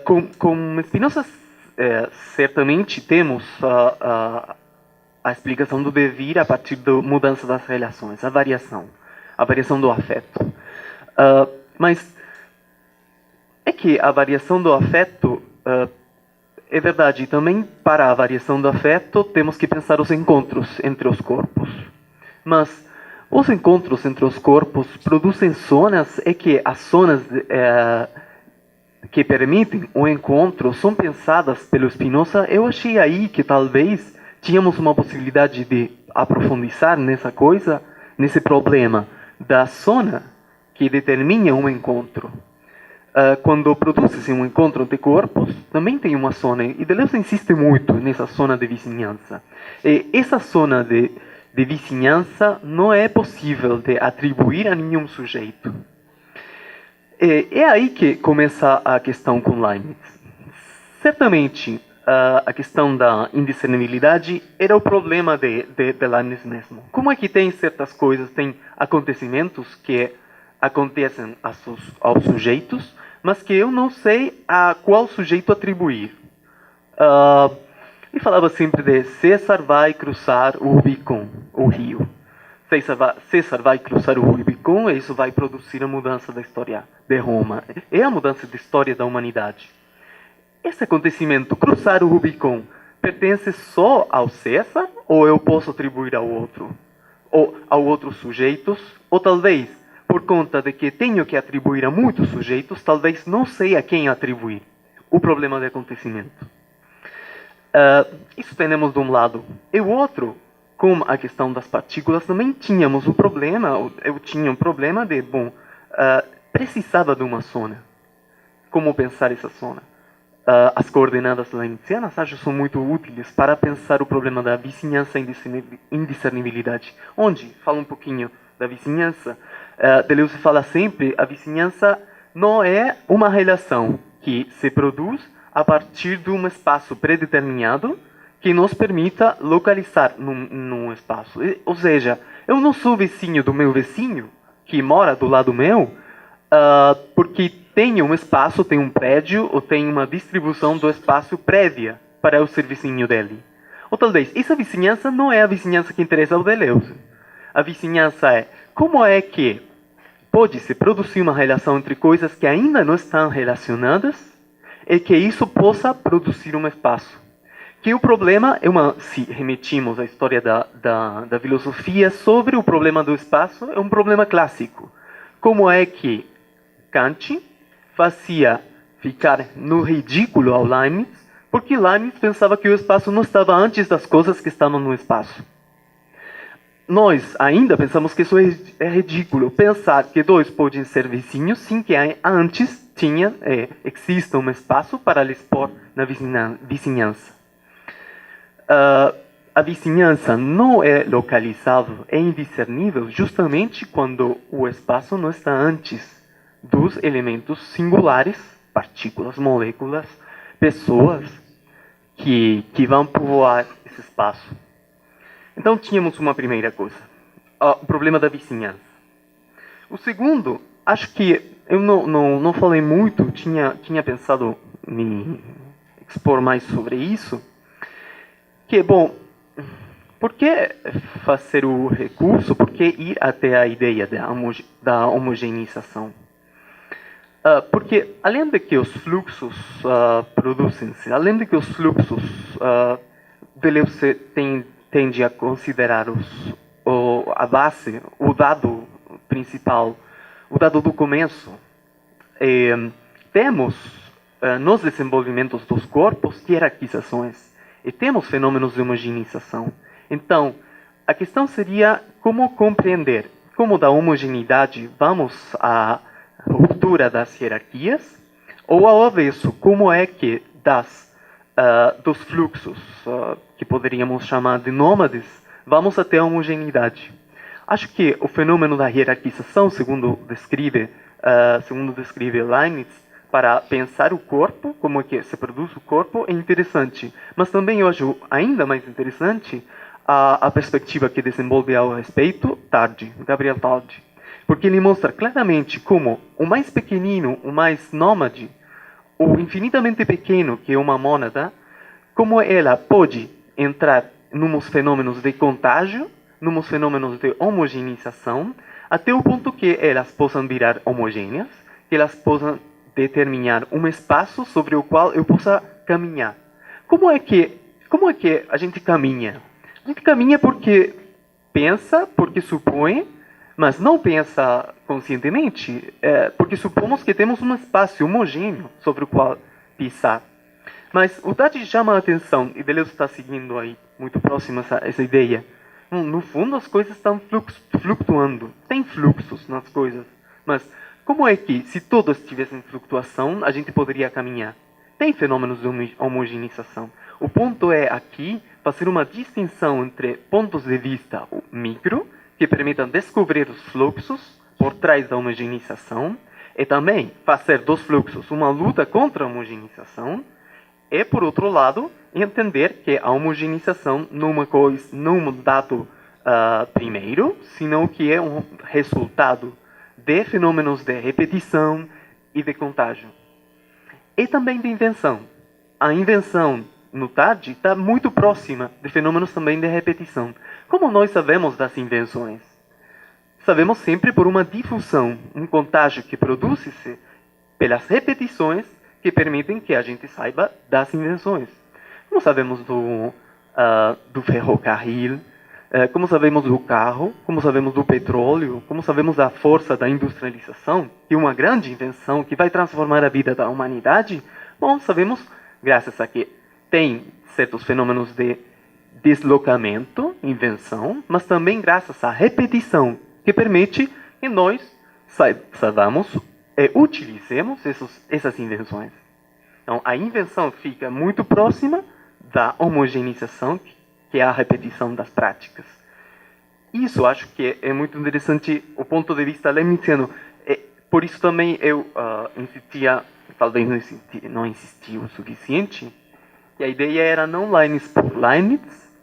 Com Spinoza, certamente temos a explicação do devir a partir da mudança das relações, a variação do afeto. Mas é que a variação do afeto é verdade, também para a variação do afeto temos que pensar os encontros entre os corpos. Mas os encontros entre os corpos produzem zonas e que as zonas que permitem o encontro são pensadas pelo Spinoza. Eu achei aí que talvez tínhamos uma possibilidade de aprofundar nessa coisa, nesse problema da zona que determina um encontro. Quando produz-se um encontro entre corpos, também tem uma zona, e Deleuze insiste muito nessa zona de vizinhança. E essa zona de vizinhança não é possível de atribuir a nenhum sujeito. É aí que começa a questão com Leibniz. Certamente, a questão da indiscernibilidade era o problema de Leibniz mesmo. Como é que tem certas coisas, tem acontecimentos que acontecem aos sujeitos, mas que eu não sei a qual sujeito atribuir. Ele falava sempre de César vai cruzar o Rubicon, o rio. César vai cruzar o Rubicon e isso vai produzir a mudança da história de Roma. É a mudança da história da humanidade. Esse acontecimento, cruzar o Rubicon, pertence só ao César ou eu posso atribuir ao outro? Ou a outros sujeitos? Ou talvez, por conta de que tenho que atribuir a muitos sujeitos, talvez não sei a quem atribuir. O problema do acontecimento. Isso temos de um lado. E o outro, com a questão das partículas, também tínhamos um problema, eu tinha um problema de, precisava de uma zona. Como pensar essa zona? As coordenadas leibnizianas acho são muito úteis para pensar o problema da vizinhança e indiscernibilidade. Onde fala um pouquinho da vizinhança, Deleuze fala sempre, a vizinhança não é uma relação que se produz a partir de um espaço predeterminado que nos permita localizar num espaço. Ou seja, eu não sou vizinho do meu vizinho, que mora do lado meu, porque tem um espaço, tem um prédio, ou tem uma distribuição do espaço prévia para eu ser vizinho dele. Ou talvez, essa vizinhança não é a vizinhança que interessa ao Deleuze. A vizinhança é como é que pode-se produzir uma relação entre coisas que ainda não estão relacionadas e que isso possa produzir um espaço. Que o problema, se remetimos à história da filosofia sobre o problema do espaço, é um problema clássico. Como é que Kant fazia ficar no ridículo ao Leibniz, porque Leibniz pensava que o espaço não estava antes das coisas que estavam no espaço. Nós ainda pensamos que isso é ridículo, pensar que dois podem ser vizinhos sem que antes exista um espaço para lhes pôr na vizinhança. A vizinhança não é localizável, é indiscernível justamente quando o espaço não está antes dos elementos singulares, partículas, moléculas, pessoas que vão povoar esse espaço. Então tínhamos uma primeira coisa, o problema da vizinhança. O segundo, acho que eu não falei muito, tinha pensado me expor mais sobre isso, que, por que fazer o recurso, por que ir até a ideia da homogeneização? Porque, além de que os fluxos produzem-se, além de que os fluxos Deleuze tende a considerar a base, o dado principal, o dado do começo, temos nos desenvolvimentos dos corpos hierarquizações. E temos fenômenos de homogeneização. Então, a questão seria como compreender como da homogeneidade vamos à ruptura das hierarquias, ou ao avesso, como é que dos fluxos, que poderíamos chamar de nômades, vamos até a homogeneidade. Acho que o fenômeno da hierarquização, segundo descreve Leibniz, para pensar o corpo, como é que se produz o corpo, é interessante. Mas também eu acho ainda mais interessante a perspectiva que desenvolve ao respeito Gabriel Tarde. Porque ele mostra claramente como o mais pequenino, o mais nômade, o infinitamente pequeno, que é uma mônada, como ela pode entrar nos fenômenos de contágio, nos fenômenos de homogeneização, até o ponto que elas possam virar homogêneas, que elas possam determinar um espaço sobre o qual eu possa caminhar. Como é que a gente caminha? A gente caminha porque pensa, porque supõe mas não pensa conscientemente, porque supomos que temos um espaço homogêneo sobre o qual pisar. Mas o Tati chama a atenção, e Deleuze está seguindo aí, muito próximo essa ideia. No fundo, as coisas estão flutuando. Tem fluxos nas coisas. Mas como é que, se todos estivessem em flutuação, a gente poderia caminhar? Tem fenômenos de homogeneização. O ponto é, aqui, fazer uma distinção entre pontos de vista micro, que permitam descobrir os fluxos por trás da homogeneização, e também fazer dos fluxos uma luta contra a homogeneização, e, por outro lado, entender que a homogeneização não é uma coisa, não é um dado primeiro, senão que é um resultado de fenômenos de repetição e de contágio. E também de invenção. A invenção no TAD está muito próxima de fenômenos também de repetição. Como nós sabemos das invenções? Sabemos sempre por uma difusão, um contágio que produz-se pelas repetições que permitem que a gente saiba das invenções. Como sabemos do ferrocarril, como sabemos do carro, como sabemos do petróleo, como sabemos da força da industrialização, que é uma grande invenção que vai transformar a vida da humanidade, bom, sabemos, graças a que tem certos fenômenos de deslocamento, invenção, mas também graças à repetição, que permite que nós saibamos e utilizemos essas invenções. Então, a invenção fica muito próxima da homogeneização, que é a repetição das práticas. Isso acho que é muito interessante o ponto de vista leibniziano. Por isso também eu insistia, talvez não insisti o suficiente, que a ideia era não Leibniz por Leibniz,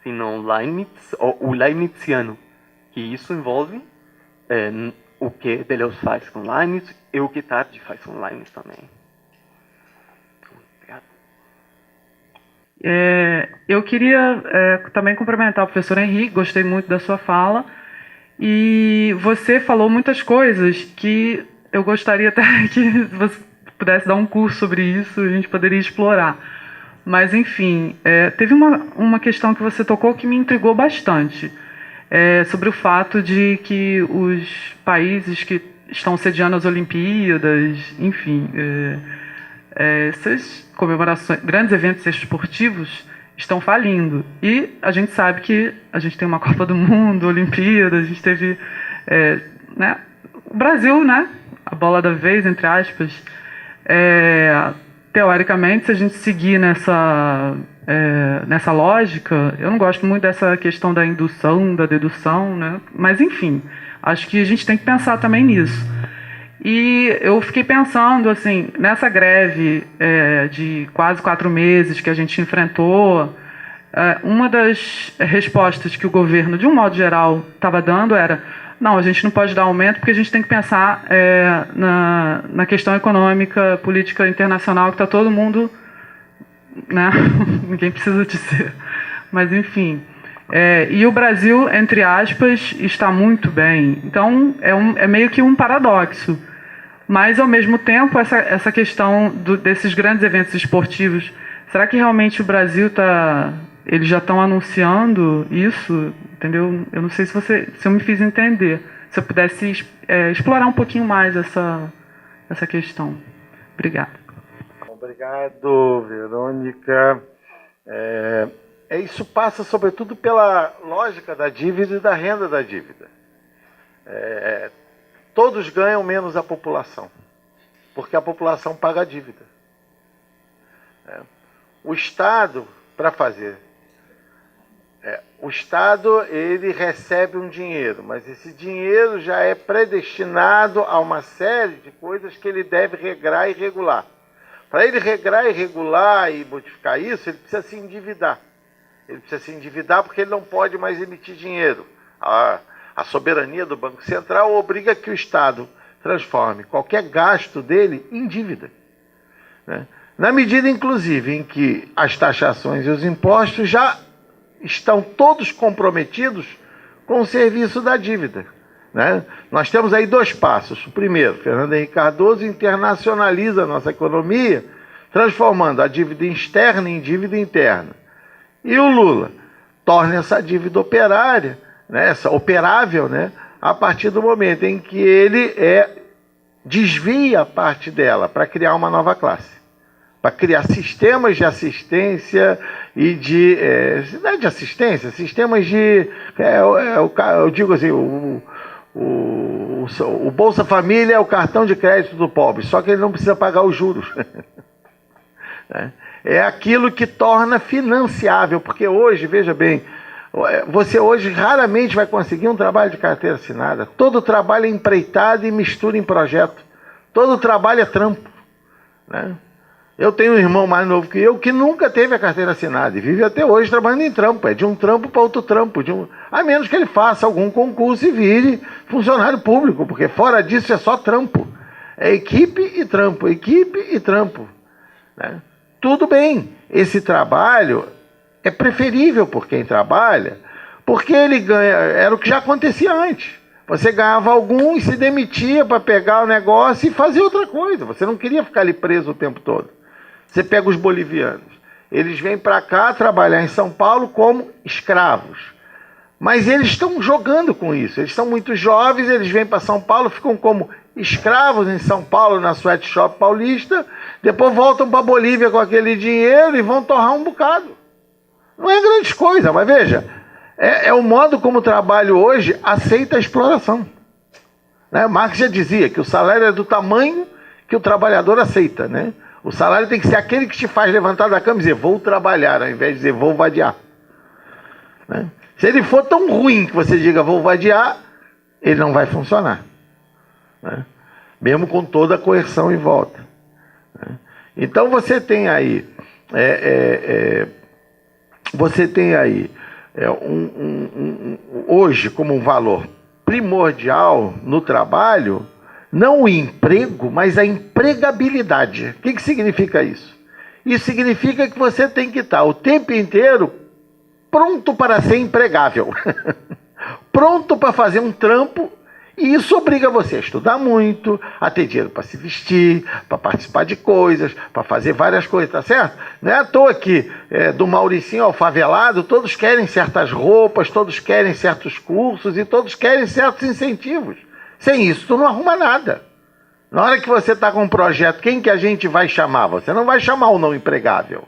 senão Leibniz ou o leibniziano, que isso envolve o que Deleuze faz com Leibniz e o que Tarde faz com Leibniz também. Eu queria também cumprimentar o professor Henrique, gostei muito da sua fala, e você falou muitas coisas que eu gostaria até que você pudesse dar um curso sobre isso, a gente poderia explorar. Mas, enfim, teve uma questão que você tocou que me intrigou bastante, sobre o fato de que os países que estão sediando as Olimpíadas, enfim, essas comemorações, grandes eventos esportivos estão falindo. E a gente sabe que a gente tem uma Copa do Mundo, Olimpíadas, a gente teve o Brasil, né, a bola da vez, entre aspas. Teoricamente, se a gente seguir nessa lógica, eu não gosto muito dessa questão da indução, da dedução, né? Mas, enfim, acho que a gente tem que pensar também nisso. E eu fiquei pensando, assim, nessa greve de quase 4 meses que a gente enfrentou, uma das respostas que o governo, de um modo geral, estava dando era: não, a gente não pode dar aumento porque a gente tem que pensar na questão econômica, política internacional, que está todo mundo, né? Ninguém precisa dizer. Mas, enfim. E o Brasil, entre aspas, está muito bem. Então, é meio que um paradoxo. Mas, ao mesmo tempo, essa questão desses grandes eventos esportivos, será que realmente o Brasil está... Eles já estão anunciando isso, entendeu? Eu não sei se eu me fiz entender. Se eu pudesse explorar um pouquinho mais essa questão. Obrigada. Obrigado, Verônica. Isso passa, sobretudo, pela lógica da dívida e da renda da dívida. Todos ganham menos a população, porque a população paga a dívida. O Estado, para fazer... o Estado, ele recebe um dinheiro, mas esse dinheiro já é predestinado a uma série de coisas que ele deve regrar e regular. Para ele regrar e regular e modificar isso, ele precisa se endividar. Ele precisa se endividar porque ele não pode mais emitir dinheiro. A soberania do Banco Central obriga que o Estado transforme qualquer gasto dele em dívida, né? Na medida, inclusive, em que as taxações e os impostos já estão todos comprometidos com o serviço da dívida, né? Nós temos aí 2 passos. O primeiro, Fernando Henrique Cardoso internacionaliza a nossa economia, transformando a dívida externa em dívida interna. E o Lula torna essa dívida operária, né, essa operável, né, a partir do momento em que ele desvia parte dela para criar uma nova classe, para criar sistemas de assistência e não é de assistência, sistemas de, eu digo assim, o Bolsa Família é o cartão de crédito do pobre, só que ele não precisa pagar os juros. É aquilo que torna financiável, porque hoje, veja bem, você hoje raramente vai conseguir um trabalho de carteira assinada. Todo trabalho é empreitado e mistura em projeto. Todo trabalho é trampo, né? Eu tenho um irmão mais novo que eu que nunca teve a carteira assinada e vive até hoje trabalhando em trampo. É de um trampo para outro trampo. A menos que ele faça algum concurso e vire funcionário público, porque fora disso é só trampo. É equipe e trampo, né? Tudo bem, esse trabalho é preferível por quem trabalha, porque ele ganha, era o que já acontecia antes. Você ganhava algum e se demitia para pegar o negócio e fazer outra coisa. Você não queria ficar ali preso o tempo todo. Você pega os bolivianos. Eles vêm para cá trabalhar em São Paulo como escravos. Mas eles estão jogando com isso. Eles são muito jovens, eles vêm para São Paulo, ficam como escravos em São Paulo, na sweatshop paulista, depois voltam para Bolívia com aquele dinheiro e vão torrar um bocado. Não é grande coisa, mas veja, é o modo como o trabalho hoje aceita a exploração. Né? Marx já dizia que o salário é do tamanho que o trabalhador aceita, né? O salário tem que ser aquele que te faz levantar da cama e dizer, vou trabalhar, ao invés de dizer, vou vadiar. Né? Se ele for tão ruim que você diga, vou vadiar, ele não vai funcionar. Né? Mesmo com toda a coerção em volta. Né? Então você tem aí, hoje como um valor primordial no trabalho, não o emprego, mas a empregabilidade. O que significa isso? Isso significa que você tem que estar o tempo inteiro pronto para ser empregável. Pronto para fazer um trampo, e isso obriga você a estudar muito, a ter dinheiro para se vestir, para participar de coisas, para fazer várias coisas, tá certo? Não é à toa que do Mauricinho ao favelado, todos querem certas roupas, todos querem certos cursos e todos querem certos incentivos. Sem isso, tu não arruma nada. Na hora que você está com um projeto, quem que a gente vai chamar? Você não vai chamar o não empregável.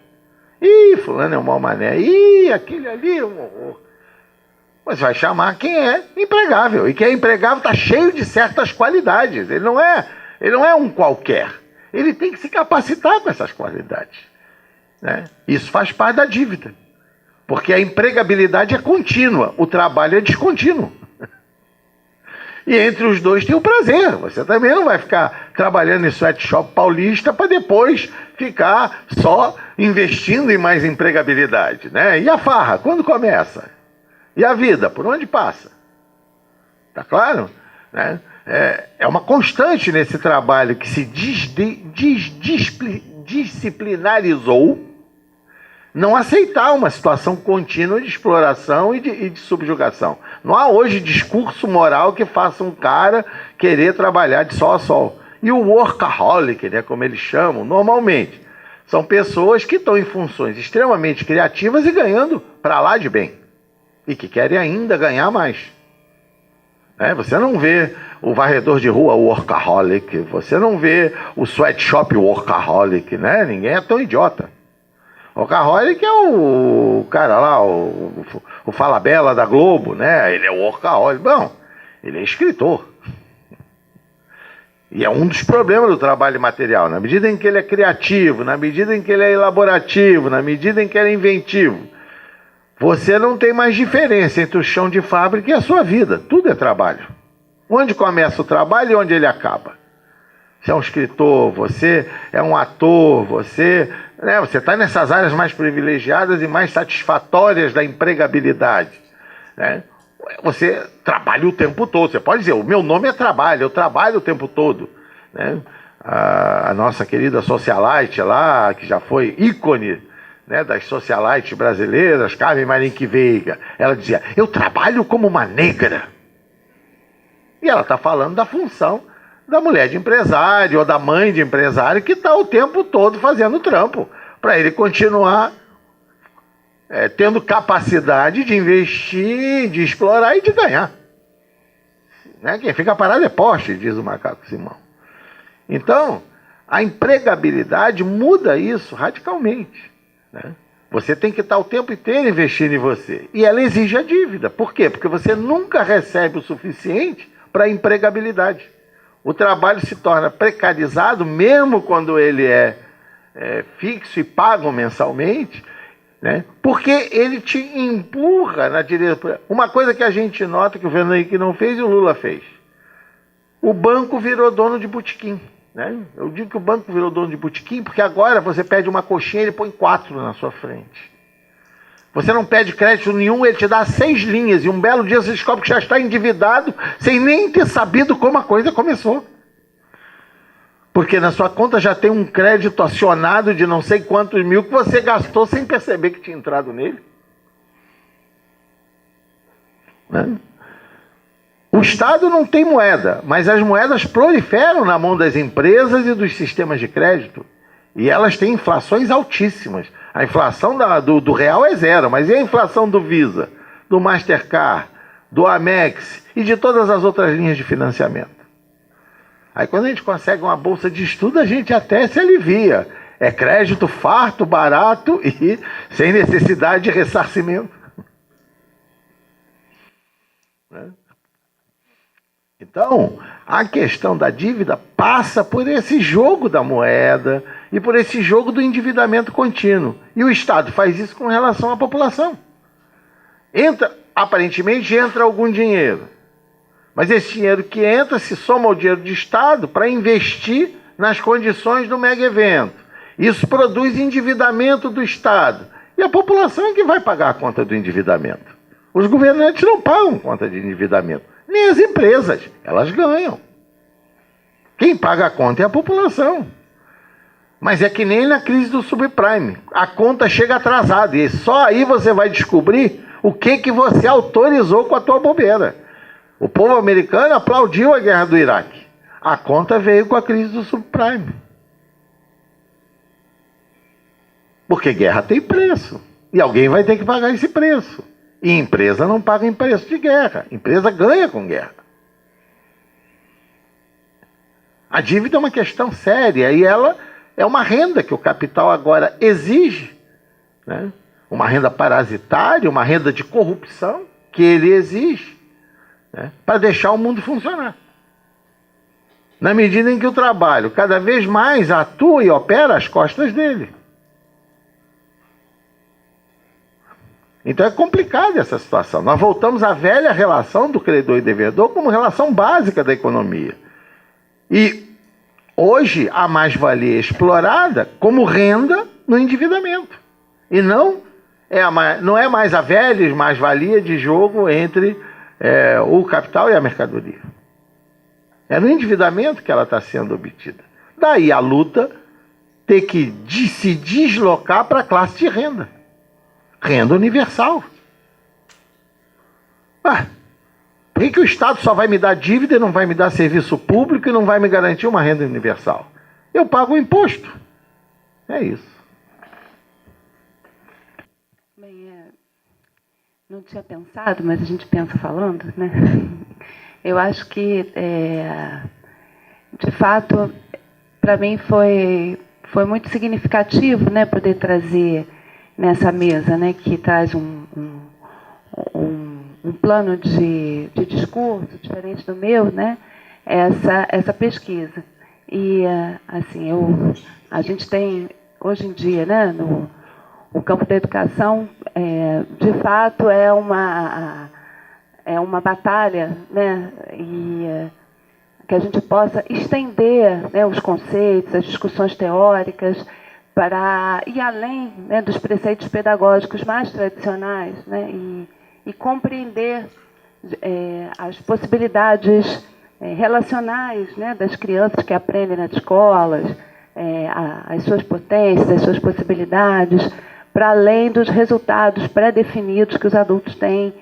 Ih, fulano é um mau mané. Ih, aquele ali é um horror. Mas vai chamar quem é empregável. E quem é empregável está cheio de certas qualidades. Ele não é um qualquer. Ele tem que se capacitar com essas qualidades. Né? Isso faz parte da dívida. Porque a empregabilidade é contínua. O trabalho é descontínuo. E entre os dois tem o prazer. Você também não vai ficar trabalhando em sweatshop paulista para depois ficar só investindo em mais empregabilidade. Né? E a farra, quando começa? E a vida, por onde passa? Tá claro? Né? É uma constante nesse trabalho que se disciplinarizou não aceitar uma situação contínua de exploração e de subjugação. Não há hoje discurso moral que faça um cara querer trabalhar de sol a sol. E o workaholic, né, como eles chamam, normalmente, são pessoas que estão em funções extremamente criativas e ganhando para lá de bem. E que querem ainda ganhar mais. Você não vê o varredor de rua workaholic, você não vê o sweatshop workaholic, né? Ninguém é tão idiota. O workaholic é o cara lá, o Falabella da Globo, né? Ele é o workaholic. Bom, ele é escritor. E é um dos problemas do trabalho material. Na medida em que ele é criativo, na medida em que ele é elaborativo, na medida em que ele é inventivo, você não tem mais diferença entre o chão de fábrica e a sua vida. Tudo é trabalho. Onde começa o trabalho e onde ele acaba? Você é um escritor, você é um ator, você está nessas áreas mais privilegiadas e mais satisfatórias da empregabilidade. Né? Você trabalha o tempo todo. Você pode dizer, o meu nome é trabalho, eu trabalho o tempo todo. Né? A nossa querida socialite lá, que já foi ícone, né, das socialites brasileiras, Carmen Marinque Veiga, ela dizia, eu trabalho como uma negra. E ela está falando da função da mulher de empresário ou da mãe de empresário que está o tempo todo fazendo trampo para ele continuar tendo capacidade de investir, de explorar e de ganhar. né? Quem fica parado é poste, diz o macaco Simão. Então, a empregabilidade muda isso radicalmente, né? Você tem que estar o tempo inteiro investindo em você. E ela exige a dívida. Por quê? Porque você nunca recebe o suficiente para a empregabilidade. O trabalho se torna precarizado, mesmo quando ele é fixo e pago mensalmente, né? Porque ele te empurra na direção. Uma coisa que a gente nota que o Fernando Henrique não fez e o Lula fez. O banco virou dono de botequim, né? Eu digo que o banco virou dono de botequim porque agora você pede uma coxinha e ele põe 4 na sua frente. Você não pede crédito nenhum, ele te dá 6 linhas e um belo dia você descobre que já está endividado sem nem ter sabido como a coisa começou. Porque na sua conta já tem um crédito acionado de não sei quantos mil que você gastou sem perceber que tinha entrado nele, né? O Estado não tem moeda, mas as moedas proliferam na mão das empresas e dos sistemas de crédito. E elas têm inflações altíssimas. A inflação do real é 0, mas e a inflação do Visa, do Mastercard, do Amex e de todas as outras linhas de financiamento? Aí quando a gente consegue uma bolsa de estudo, a gente até se alivia. É crédito farto, barato e sem necessidade de ressarcimento, né? Então, a questão da dívida passa por esse jogo da moeda e por esse jogo do endividamento contínuo. E o Estado faz isso com relação à população. Aparentemente entra algum dinheiro. Mas esse dinheiro que entra se soma ao dinheiro do Estado para investir nas condições do mega evento. Isso produz endividamento do Estado. E a população é que vai pagar a conta do endividamento. Os governantes não pagam conta de endividamento. Nem as empresas. Elas ganham. Quem paga a conta é a população. Mas é que nem na crise do subprime. A conta chega atrasada. E só aí você vai descobrir o que você autorizou com a tua bobeira. O povo americano aplaudiu a guerra do Iraque. A conta veio com a crise do subprime. Porque guerra tem preço. E alguém vai ter que pagar esse preço. E empresa não paga em preço de guerra. Empresa ganha com guerra. A dívida é uma questão séria. E ela é uma renda que o capital agora exige, né? Uma renda parasitária, uma renda de corrupção que ele exige, né? Para deixar o mundo funcionar. Na medida em que o trabalho cada vez mais atua e opera às costas dele. Então é complicada essa situação. Nós voltamos à velha relação do credor e devedor como relação básica da economia. E hoje a mais-valia é explorada como renda no endividamento. E não é mais a velha mais-valia de jogo entre o capital e a mercadoria. É no endividamento que ela está sendo obtida. Daí a luta ter que se deslocar para a classe de renda. Renda universal. Por que o Estado só vai me dar dívida e não vai me dar serviço público e não vai me garantir uma renda universal? Eu pago o imposto. É isso. Bem, não tinha pensado, mas a gente pensa falando, né? Eu acho que, de fato, para mim foi muito significativo, né, poder trazer nessa mesa, né, que traz um plano de discurso diferente do meu, né, essa pesquisa. E, assim, a gente tem, hoje em dia, né, o campo da educação, de fato, é uma batalha, né, e que a gente possa estender, né, os conceitos, as discussões teóricas, para ir além, né, dos preceitos pedagógicos mais tradicionais, né, e compreender as possibilidades relacionais, né, das crianças que aprendem nas escolas, as suas potências, as suas possibilidades, para além dos resultados pré-definidos que os adultos têm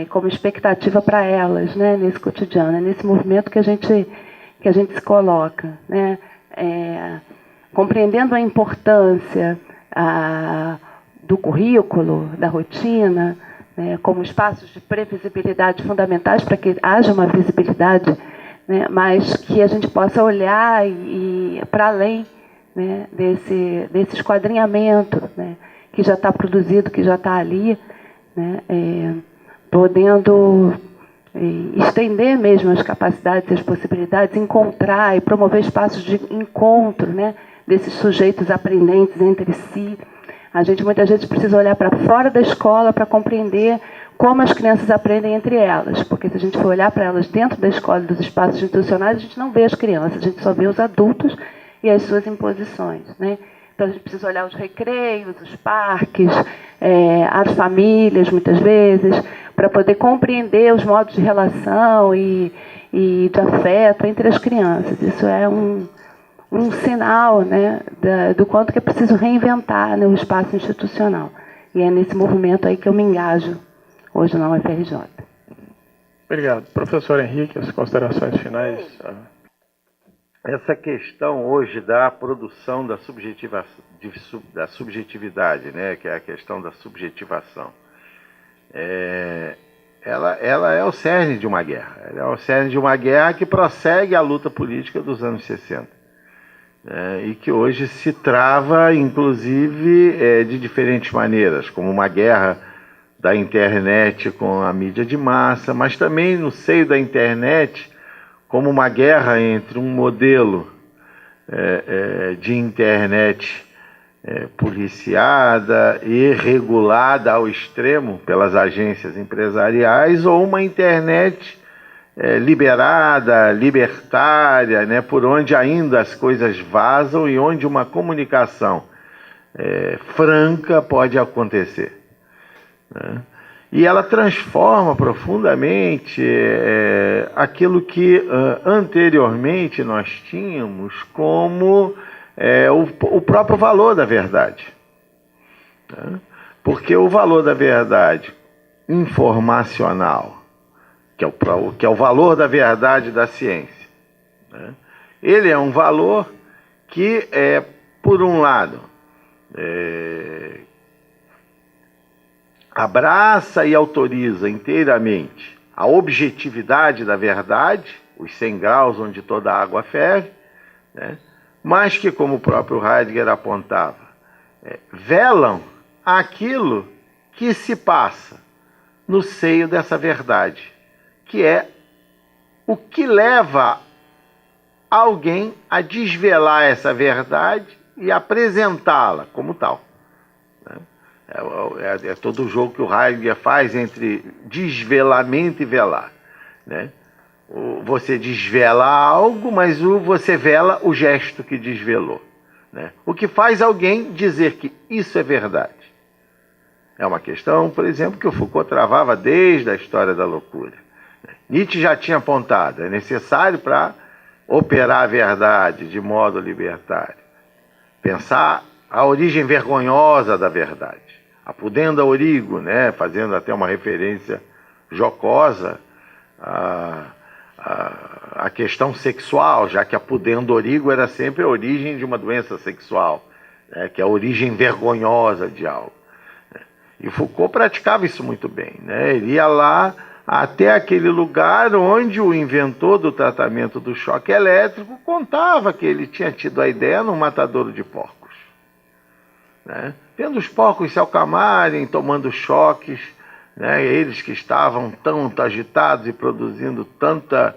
como expectativa para elas, né, nesse cotidiano, nesse movimento que a gente se coloca, né, compreendendo a importância do currículo, da rotina, né, como espaços de previsibilidade fundamentais para que haja uma visibilidade, né, mas que a gente possa olhar e para além, né, desse esquadrinhamento, né, que já está produzido, que já está ali, né, podendo estender mesmo as capacidades e as possibilidades, encontrar e promover espaços de encontro, né, desses sujeitos aprendentes entre si. A gente muitas vezes precisa olhar para fora da escola para compreender como as crianças aprendem entre elas, porque se a gente for olhar para elas dentro da escola e dos espaços institucionais, a gente não vê as crianças, a gente só vê os adultos e as suas imposições, né? Então a gente precisa olhar os recreios, os parques, as famílias, muitas vezes, para poder compreender os modos de relação e de afeto entre as crianças. Isso é um sinal, né, do quanto que é preciso reinventar, né, o espaço institucional. E é nesse movimento aí que eu me engajo hoje na UFRJ. Obrigado. Professor Henrique, as considerações finais. Essa questão hoje da produção da subjetividade, né, que é a questão da subjetivação, ela é o cerne de uma guerra. Ela é o cerne de uma guerra que prossegue a luta política dos anos 60. E que hoje se trava, inclusive, de diferentes maneiras, como uma guerra da internet com a mídia de massa, mas também no seio da internet, como uma guerra entre um modelo de internet policiada e regulada ao extremo pelas agências empresariais, ou uma internet liberada, libertária, né, por onde ainda as coisas vazam e onde uma comunicação franca pode acontecer, né? E ela transforma profundamente aquilo que anteriormente nós tínhamos como o próprio valor da verdade, né? Porque o valor da verdade informacional, que é o valor da verdade da ciência, né? Ele é um valor que, por um lado, abraça e autoriza inteiramente a objetividade da verdade, os 100 graus onde toda a água ferve, né? Mas que, como o próprio Heidegger apontava, velam aquilo que se passa no seio dessa verdade, que é o que leva alguém a desvelar essa verdade e apresentá-la como tal, né? É todo o jogo que o Heidegger faz entre desvelamento e velar, né? Você desvela algo, mas você vela o gesto que desvelou, né? O que faz alguém dizer que isso é verdade. É uma questão, por exemplo, que o Foucault travava desde a história da loucura. Nietzsche já tinha apontado, é necessário para operar a verdade de modo libertário pensar a origem vergonhosa da verdade. A pudenda origo, né, fazendo até uma referência jocosa à questão sexual, já que a pudenda origo era sempre a origem de uma doença sexual, né, que é a origem vergonhosa de algo. E Foucault praticava isso muito bem, né? Ele ia lá até aquele lugar onde o inventor do tratamento do choque elétrico contava que ele tinha tido a ideia num matadouro de porcos, né? Vendo os porcos se acalmarem, tomando choques, né? Eles que estavam tão agitados e produzindo tanta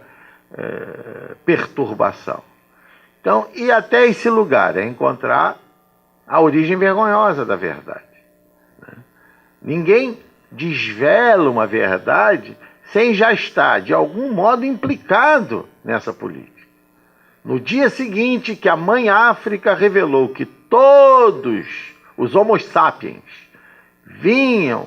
perturbação. Então, ir até esse lugar é encontrar a origem vergonhosa da verdade, né? Ninguém desvela uma verdade sem já estar, de algum modo, implicado nessa política. No dia seguinte que a mãe África revelou que todos os Homo sapiens vinham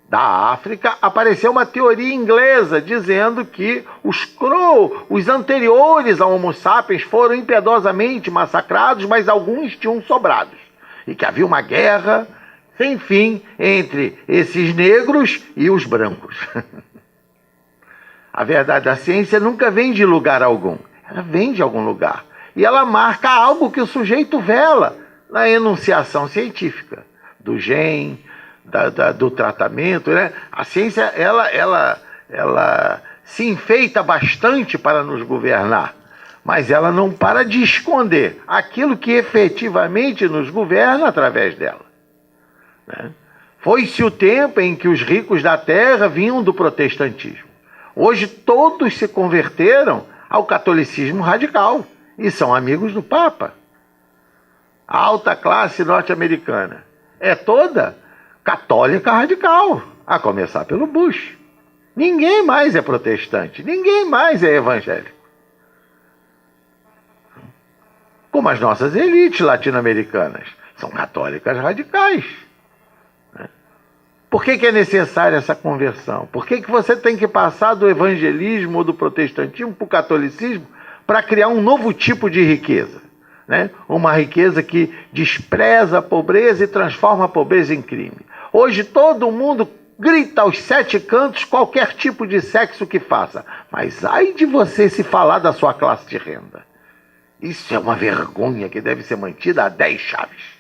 da África, apareceu uma teoria inglesa dizendo que os anteriores ao Homo sapiens foram impiedosamente massacrados, mas alguns tinham sobrados. E que havia uma guerra sem fim entre esses negros e os brancos. A verdade da ciência nunca vem de lugar algum. Ela vem de algum lugar. E ela marca algo que o sujeito vela na enunciação científica. Do gen, do tratamento, né? A ciência, ela se enfeita bastante para nos governar, mas ela não para de esconder aquilo que efetivamente nos governa através dela, né? Foi-se o tempo em que os ricos da terra vinham do protestantismo. Hoje todos se converteram ao catolicismo radical e são amigos do Papa. A alta classe norte-americana é toda católica radical, a começar pelo Bush. Ninguém mais é protestante, ninguém mais é evangélico. Como as nossas elites latino-americanas são católicas radicais. Por que é necessária essa conversão? Por que você tem que passar do evangelismo ou do protestantismo para o catolicismo para criar um novo tipo de riqueza, né? Uma riqueza que despreza a pobreza e transforma a pobreza em crime. Hoje todo mundo grita aos 7 cantos qualquer tipo de sexo que faça, mas ai de você se falar da sua classe de renda. Isso é uma vergonha que deve ser mantida a 10 chaves.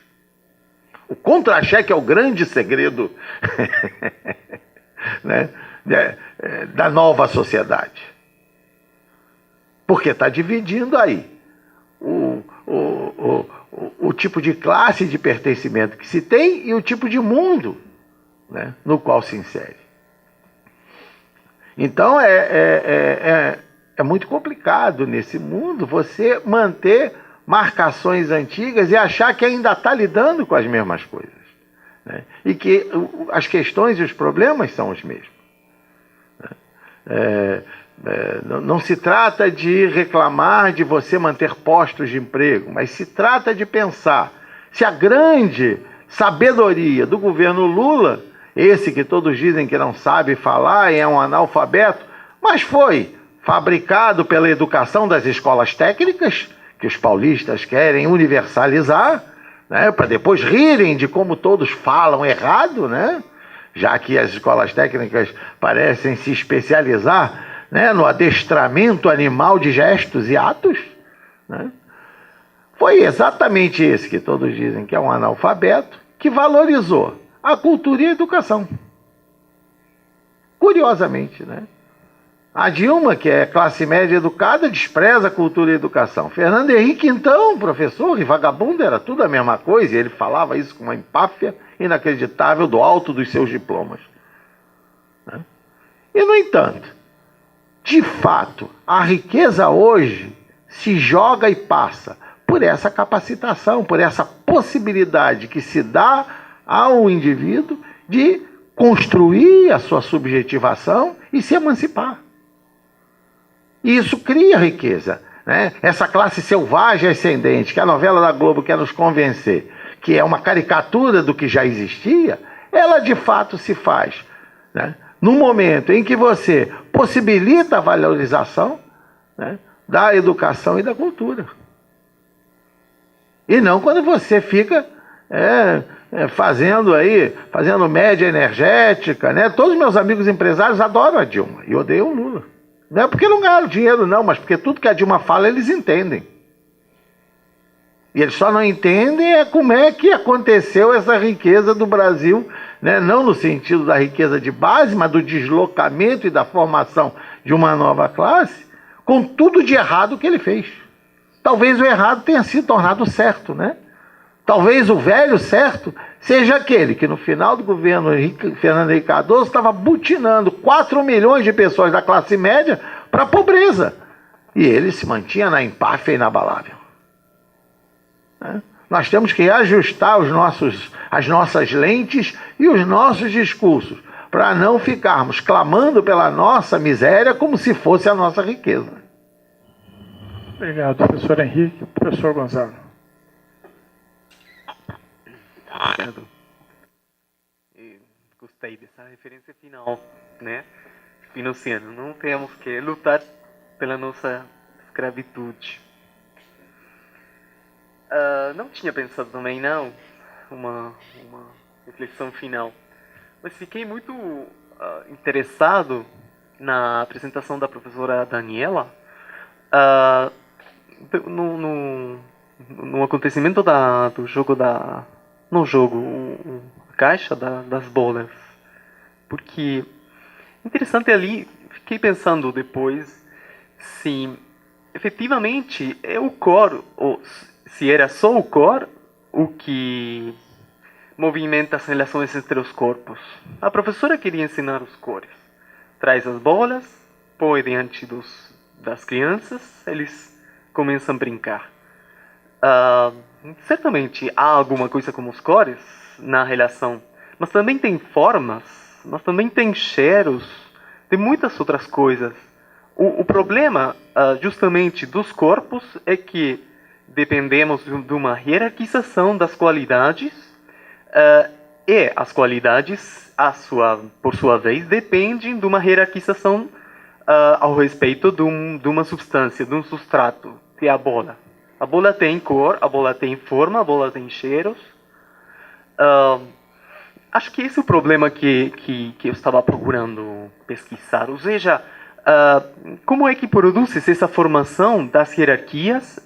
O contra-cheque é o grande segredo né, da nova sociedade. Porque está dividindo aí o tipo de classe de pertencimento que se tem e o tipo de mundo, né, no qual se insere. Então é muito complicado nesse mundo você manter marcações antigas e achar que ainda está lidando com as mesmas coisas, né? E que as questões e os problemas são os mesmos, né? Não se trata de reclamar de você manter postos de emprego, mas se trata de pensar se a grande sabedoria do governo Lula, esse que todos dizem que não sabe falar e é um analfabeto, mas foi fabricado pela educação das escolas técnicas, que os paulistas querem universalizar, né, para depois rirem de como todos falam errado, né, já que as escolas técnicas parecem se especializar, né, no adestramento animal de gestos e atos, né. Foi exatamente esse que todos dizem que é um analfabeto que valorizou a cultura e a educação. Curiosamente, né? A Dilma, que é classe média educada, despreza a cultura e a educação. Fernando Henrique, então, professor e vagabundo, era tudo a mesma coisa, e ele falava isso com uma empáfia inacreditável do alto dos seus diplomas, né? E, no entanto, de fato, a riqueza hoje se joga e passa por essa capacitação, por essa possibilidade que se dá ao indivíduo de construir a sua subjetivação e se emancipar. E isso cria riqueza, né? Essa classe selvagem ascendente, que a novela da Globo quer nos convencer, que é uma caricatura do que já existia, ela de fato se faz, né, no momento em que você possibilita a valorização, né, da educação e da cultura. E não quando você fica fazendo média energética, né? Todos os meus amigos empresários adoram a Dilma e odeiam o Lula. Não é porque não ganharam dinheiro, não, mas porque tudo que a Dilma fala eles entendem. E eles só não entendem como é que aconteceu essa riqueza do Brasil, né? Não no sentido da riqueza de base, mas do deslocamento e da formação de uma nova classe, com tudo de errado que ele fez. Talvez o errado tenha sido tornado certo, né? Talvez o velho certo seja aquele que no final do governo Fernando Henrique Cardoso estava butinando 4 milhões de pessoas da classe média para a pobreza. E ele se mantinha na empáfia inabalável, né? Nós temos que ajustar as nossas lentes e os nossos discursos para não ficarmos clamando pela nossa miséria como se fosse a nossa riqueza. Obrigado, professor Henrique. Professor Gonzalo. Gostei dessa referência final, né? Spinoziano. Não temos que lutar pela nossa escravitude. Não tinha pensado também, não, uma reflexão final. Mas fiquei muito interessado na apresentação da professora Daniela. No acontecimento do jogo caixa das bolas. Porque, interessante ali, fiquei pensando depois se efetivamente é o core, ou se era só o core, o que movimenta as relações entre os corpos. A professora queria ensinar os cores. Traz as bolas, põe diante das crianças, eles começam a brincar. Certamente há alguma coisa como os cores na relação, mas também tem formas, mas também tem cheiros, tem muitas outras coisas. O problema, justamente, dos corpos é que dependemos de uma hierarquização das qualidades, e as qualidades, por sua vez, dependem de uma hierarquização ao respeito de uma substância, de um substrato, que é a bola. A bola tem cor, a bola tem forma, a bola tem cheiros. Acho que esse é o problema que eu estava procurando pesquisar. Ou seja, como é que produz essa formação das hierarquias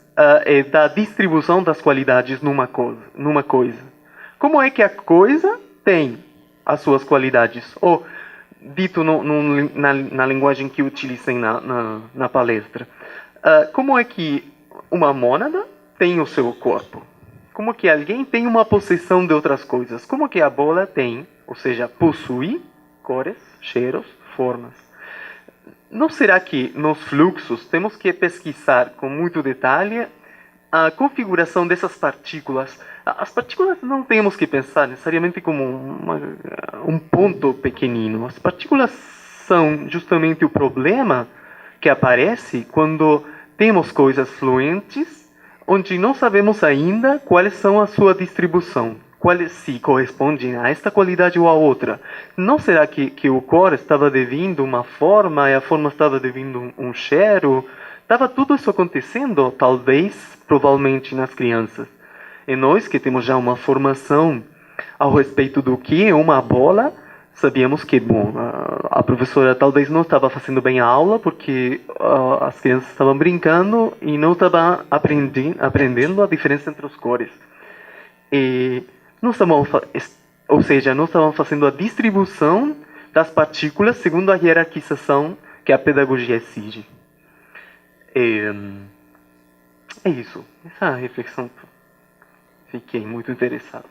e da distribuição das qualidades numa coisa? Como é que a coisa tem as suas qualidades? Ou, dito na linguagem que utilizei na palestra, como é que uma mônada tem o seu corpo? Como que alguém tem uma possessão de outras coisas? Como que a bola tem, ou seja, possui cores, cheiros, formas? Não será que nos fluxos temos que pesquisar com muito detalhe a configuração dessas partículas? As partículas não temos que pensar necessariamente como um ponto pequenino. As partículas são justamente o problema que aparece quando temos coisas fluentes, onde não sabemos ainda quais são a sua distribuição, quais se correspondem a esta qualidade ou a outra. Não será que o cor estava devendo uma forma e a forma estava devendo um cheiro? Estava tudo isso acontecendo, talvez, provavelmente, nas crianças. E nós, que temos já uma formação ao respeito do que é uma bola, sabíamos que, bom, a professora talvez não estava fazendo bem a aula, porque as crianças estavam brincando e não estavam aprendendo a diferença entre as cores. E não estavam, ou seja, não estavam fazendo a distribuição das partículas segundo a hierarquização que a pedagogia exige. É isso. Essa reflexão, fiquei muito interessado.